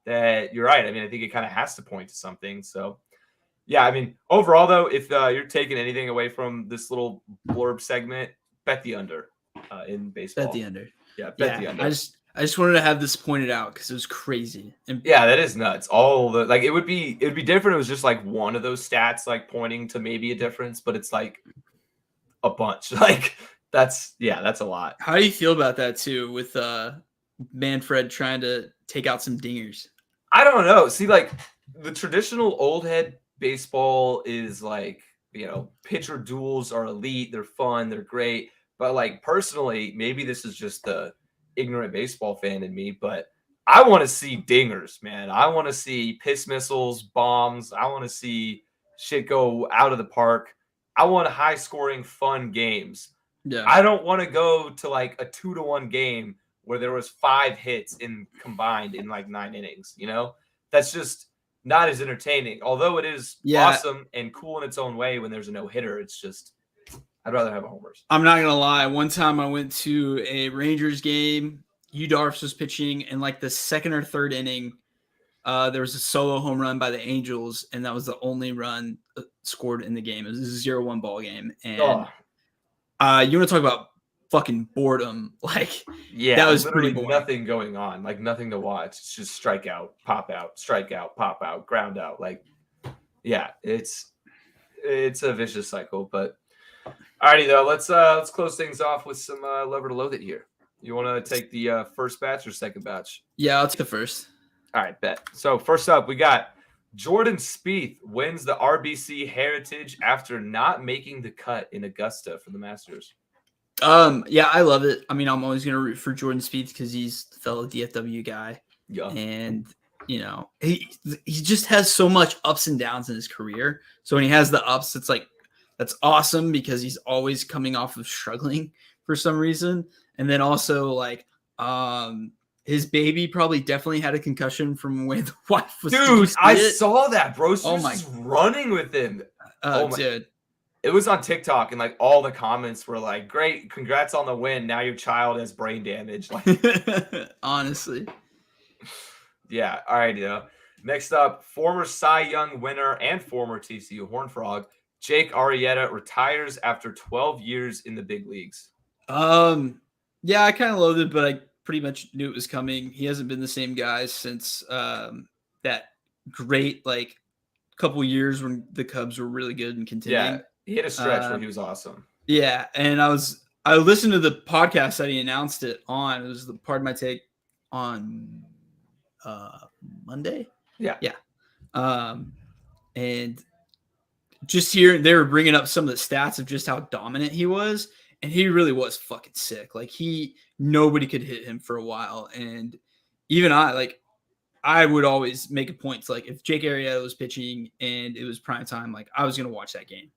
A: that you're right. I mean, I think it kind of has to point to something. So yeah, I mean, overall though, if you're taking anything away from this little blurb segment, bet the under in baseball.
C: Bet the under.
A: Yeah, bet the under.
C: I just wanted to have this pointed out because it was crazy. And
A: yeah, that is nuts. It would be different. It was just like one of those stats like pointing to maybe a difference, but it's like a bunch. Like that's a lot.
C: How do you feel about that too? With Manfred trying to take out some dingers.
A: I don't know. See, like the traditional old head baseball is like, pitcher duels are elite. They're fun. They're great. But like personally, maybe this is just the ignorant baseball fan in me, but I want to see dingers, man. I want to see piss missiles, bombs. I want to see shit go out of the park. I want high scoring, fun games.
C: Yeah.
A: I don't want to go to like a 2-1 game where there was 5 hits combined in like 9 innings. That's just not as entertaining. Although it is awesome and cool in its own way when there's a no hitter. It's just I'd rather have a homers.
C: I'm not gonna lie. One time I went to a Rangers game. Yu Darvish was pitching in like the 2nd or 3rd inning. There was a solo home run by the Angels, and that was the only run scored in the game. It was a 0-1 ball game, and you want to talk about fucking boredom? Like,
A: yeah,
C: that was pretty boring.
A: Nothing going on, like nothing to watch. It's just strikeout, pop out, strikeout, pop out, ground out. Like, yeah, it's a vicious cycle. But alrighty though, let's close things off with some lever to load it here. You want to take the first batch or second batch?
C: Yeah, I'll take the first.
A: All right, bet. So first up, we got Jordan Spieth wins the RBC Heritage after not making the cut in Augusta for the Masters.
C: Yeah, I love it. I mean, I'm always gonna root for Jordan Spieth because he's the fellow DFW guy.
A: Yeah,
C: and he just has so much ups and downs in his career. So when he has the ups, it's like that's awesome because he's always coming off of struggling for some reason. And then also like his baby probably definitely had a concussion from when the wife was.
A: Dude, I saw that, bro. She was
C: my
A: running with him.
C: Dude.
A: It was on TikTok, and like all the comments were like, "Great, congrats on the win. Now your child has brain damage." Like,
C: honestly,
A: yeah. All right, Next up, former Cy Young winner and former TCU Horned Frog Jake Arrieta retires after 12 years in the big leagues.
C: Yeah, I kind of loathed it, but I pretty much knew it was coming. He hasn't been the same guy since that great like couple years when the Cubs were really good and contending.
A: Yeah. He had a stretch where he was awesome.
C: Yeah, and I listened to the podcast that he announced it on. It was the Pardon My Take on Monday.
A: Yeah.
C: And just here they were bringing up some of the stats of just how dominant he was, and he really was fucking sick. Like nobody could hit him for a while, and even I would always make a point to like if Jake Arrieta was pitching and it was prime time, like I was gonna watch that game.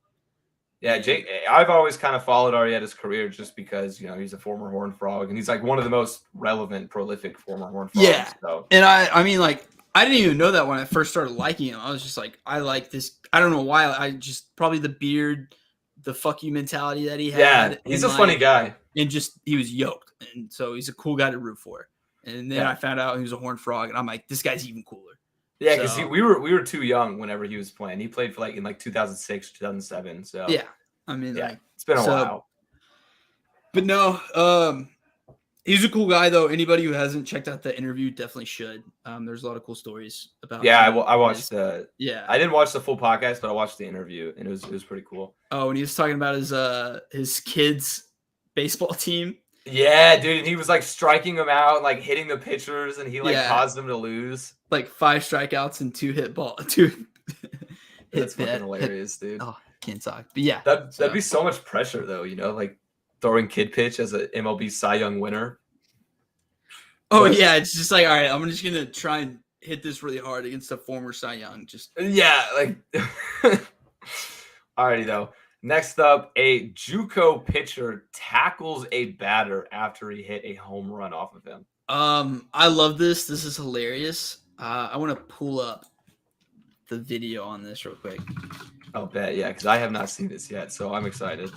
A: Yeah, Jake. I've always kind of followed Arrieta's career just because he's a former Horned Frog and he's like one of the most relevant, prolific former Horned Frogs.
C: Yeah,
A: so.
C: And I mean like I didn't even know that when I first started liking him. I was just like, I like this. I don't know why. I just probably the beard, the fuck you mentality that he had.
A: Yeah, he's a funny guy,
C: and just he was yoked, and so he's a cool guy to root for. And then I found out he was a Horned Frog, and I'm like, this guy's even cooler.
A: Yeah, because we were too young whenever he was playing. He played for in 2006, 2007. So
C: yeah, I mean,
A: it's been a while.
C: But no, he's a cool guy though. Anybody who hasn't checked out the interview definitely should. There's a lot of cool stories about.
A: Yeah, I watched the.
C: Yeah,
A: I didn't watch the full podcast, but I watched the interview, and it was pretty cool.
C: Oh, and he was talking about his kids' baseball team.
A: Yeah, dude, and he was striking them out, hitting the pitchers, and he caused them to lose.
C: 5 strikeouts and 2 hit ball.
A: That's fucking hilarious, dude.
C: Oh, can't talk. But yeah,
A: that'd be so much pressure, though. throwing kid pitch as an MLB Cy Young winner.
C: Oh, yeah. It's just like, all right, I'm just going to try and hit this really hard against a former Cy Young.
A: Yeah, like alrighty though. Next up, a JUCO pitcher tackles a batter after he hit a home run off of him.
C: I love this. This is hilarious. I want to pull up the video on this real quick.
A: I'll bet, yeah, because I have not seen this yet, so I'm excited.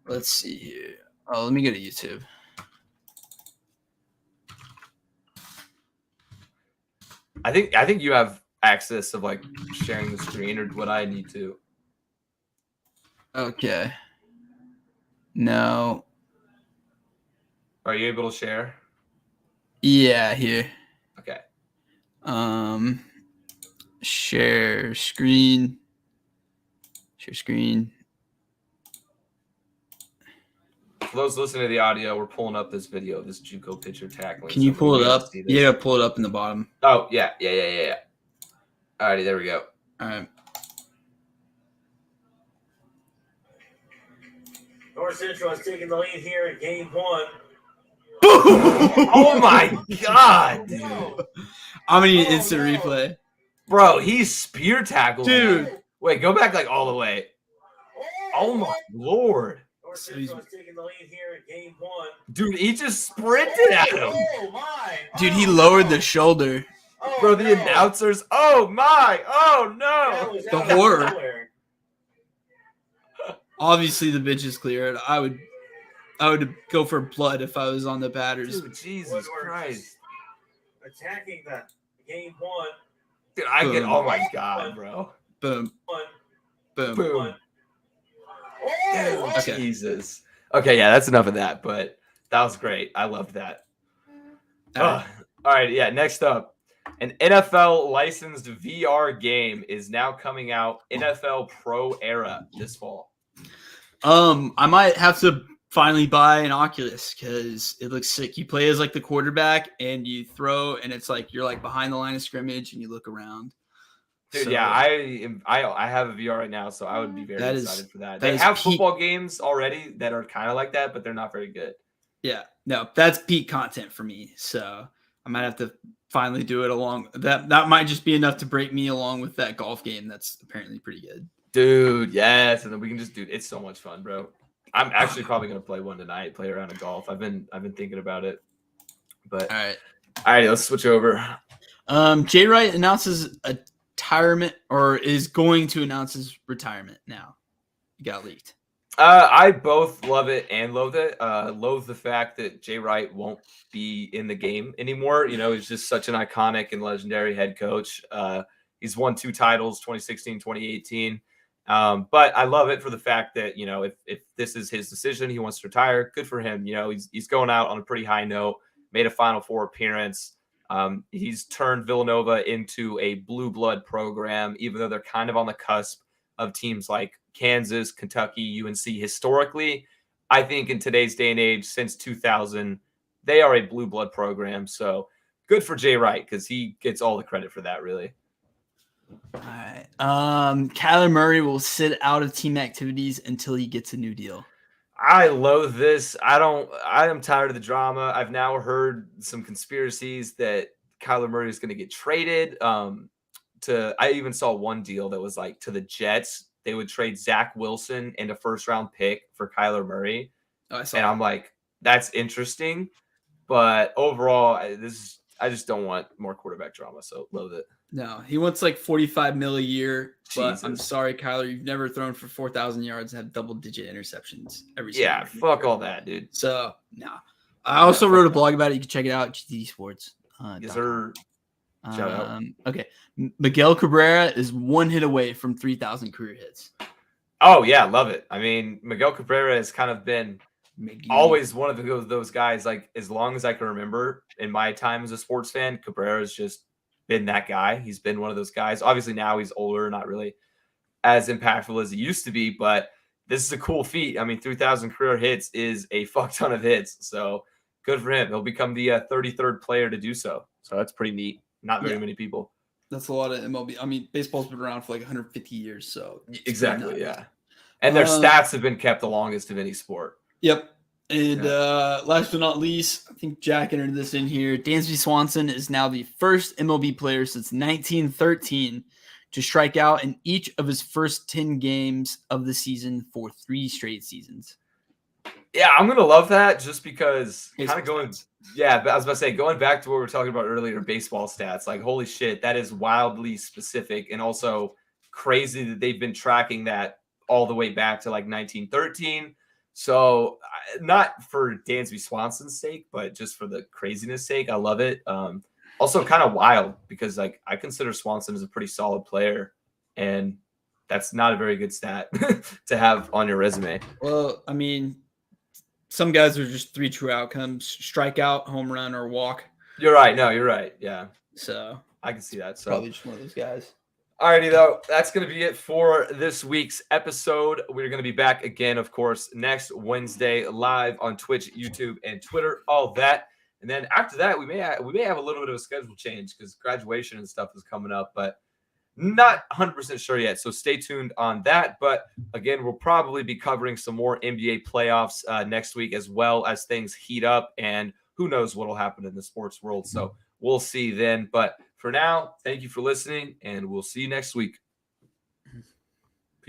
C: Let's see here. Oh, let me go to YouTube.
A: I think you have access of like sharing the screen, or would I need to?
C: Okay. No.
A: Are you able to share?
C: Yeah, here.
A: Okay.
C: Share screen. Share screen.
A: For those listening to the audio, we're pulling up this video of this JUCO pitcher tackling.
C: Can you pull it up? Yeah, pull it up in the bottom.
A: Oh, yeah. Alrighty, there we go.
C: All right.
D: North Central has taken the lead here in game 1.
A: Oh my god, dude.
C: I'm gonna need an instant replay.
A: Bro, he's spear tackled.
C: Dude.
A: Wait, go back like all the way. Oh my lord.
D: North Central has taken the lead here in game 1.
A: Dude, he just sprinted at him.
D: Oh my!
C: Dude, he lowered the shoulder.
D: Oh,
A: Bro, the
D: no.
A: announcers. Oh my. Oh
D: That
A: no.
D: was
C: The
D: out of
C: horror.
D: nowhere.
C: Obviously, the bitch is cleared. I would go for blood if I was on the batters.
A: Dude, Jesus Christ.
D: Attacking the game 1.
A: Dude, I get.
C: Boom.
A: Oh my god, bro.
C: Boom. Boom.
A: Boom. Dude,
D: Oh,
C: Okay.
A: Jesus. Okay, yeah, that's enough of that, but that was great. I loved that. All right, yeah, next up. An NFL licensed VR game is now coming out, NFL Pro Era, this fall.
C: I might have to finally buy an Oculus because it looks sick. You play as like the quarterback and you throw, and it's like you're like behind the line of scrimmage and you look around.
A: Dude,
C: So,
A: yeah, I have a VR right now, so I would be very
C: That is-
A: excited for that.
C: that
A: They
C: is
A: have
C: peak-
A: football games already that are kind of like that, but they're not very good.
C: yeah, no, that's peak content for me. So I might have to finally do it along. That might just be enough to break me along with that golf game. That's apparently pretty good.
A: Dude, yes, and then we can just do. It's so much fun, bro. I'm actually probably gonna play one tonight. Play around in golf. I've been thinking about it, but
C: All right.
A: all right, let's switch over.
C: Jay Wright announces a retirement, or is going to announce his retirement now. It got leaked.
A: I both love it and loathe it. Loathe the fact that Jay Wright won't be in the game anymore. You know, he's just such an iconic and legendary head coach. He's won 2 titles, 2016, 2018. But I love it for the fact that, you know, if this is his decision, he wants to retire, good for him. You know, he's going out on a pretty high note, made a Final Four appearance. He's turned Villanova into a blue blood program, even though they're kind of on the cusp of teams like Kansas, Kentucky, UNC. Historically, I think in today's day and age, since 2000, they are a blue blood program. So good for Jay Wright because he gets all the credit for that, really.
C: All right. Kyler Murray will sit out of team activities until he gets a new deal.
A: I loathe this. I am tired of the drama. I've now heard some conspiracies that Kyler Murray is going to get traded. I even saw one deal that was like to the Jets. They would trade Zach Wilson and a first-round pick for Kyler Murray.
C: Oh, I saw
A: And
C: that.
A: I'm like, that's interesting. But overall, I just don't want more quarterback drama. So loathe it.
C: No, he wants like $45 million a year. But I'm
A: Jesus.
C: sorry, Kyler, you've never thrown for 4,000 yards and had double-digit interceptions every single
A: Yeah,
C: year.
A: fuck all that, dude.
C: So no. I also wrote a blog about it. You can check it out. GTD Sports.
A: Is there shout out?
C: Okay. Miguel Cabrera is one hit away from 3,000 career hits.
A: Oh yeah, love it. I mean, Miguel Cabrera has kind of been
C: Miggy.
A: always one of those guys. Like as long as I can remember in my time as a sports fan, Cabrera's just been that guy. He's been one of those guys. Obviously now he's older, not really as impactful as he used to be, but this is a cool feat. I mean, 3,000 career hits is a fuck ton of hits. So good for him. He'll become the 33rd player to do so. So that's pretty neat. Not very many people.
C: That's a lot of MLB. I mean, baseball's been around for like 150 years. So
A: Exactly. Yeah. And their stats have been kept the longest of any sport.
C: Yep. And last but not least, I think Jack entered this in here. Dansby Swanson is now the first MLB player since 1913 to strike out in each of his first 10 games of the season for 3 straight seasons.
A: Yeah, I'm going to love that just because kind of going – yeah, but I was about to say, going back to what we were talking about earlier, baseball stats, like, holy shit, that is wildly specific and also crazy that they've been tracking that all the way back to, like, 1913. So not for Dansby Swanson's sake, but just for the craziness sake, I love it. Also kind of wild because like I consider Swanson as a pretty solid player, and that's not a very good stat to have on your resume.
C: Well, I mean, some guys are just 3 true outcomes: strikeout, home run, or walk.
A: You're right. No, you're right. Yeah.
C: So
A: I can see that. So
C: probably just one of those guys.
A: Alrighty, though, that's going to be it for this week's episode. We're going to be back again, of course, next Wednesday live on Twitch, YouTube, and Twitter, all that. And then after that, we may have a little bit of a schedule change because graduation and stuff is coming up, but not 100% sure yet. So stay tuned on that. But again, we'll probably be covering some more NBA playoffs next week as well as things heat up, and who knows what will happen in the sports world. So we'll see then. But for now, thank you for listening, and we'll see you next week.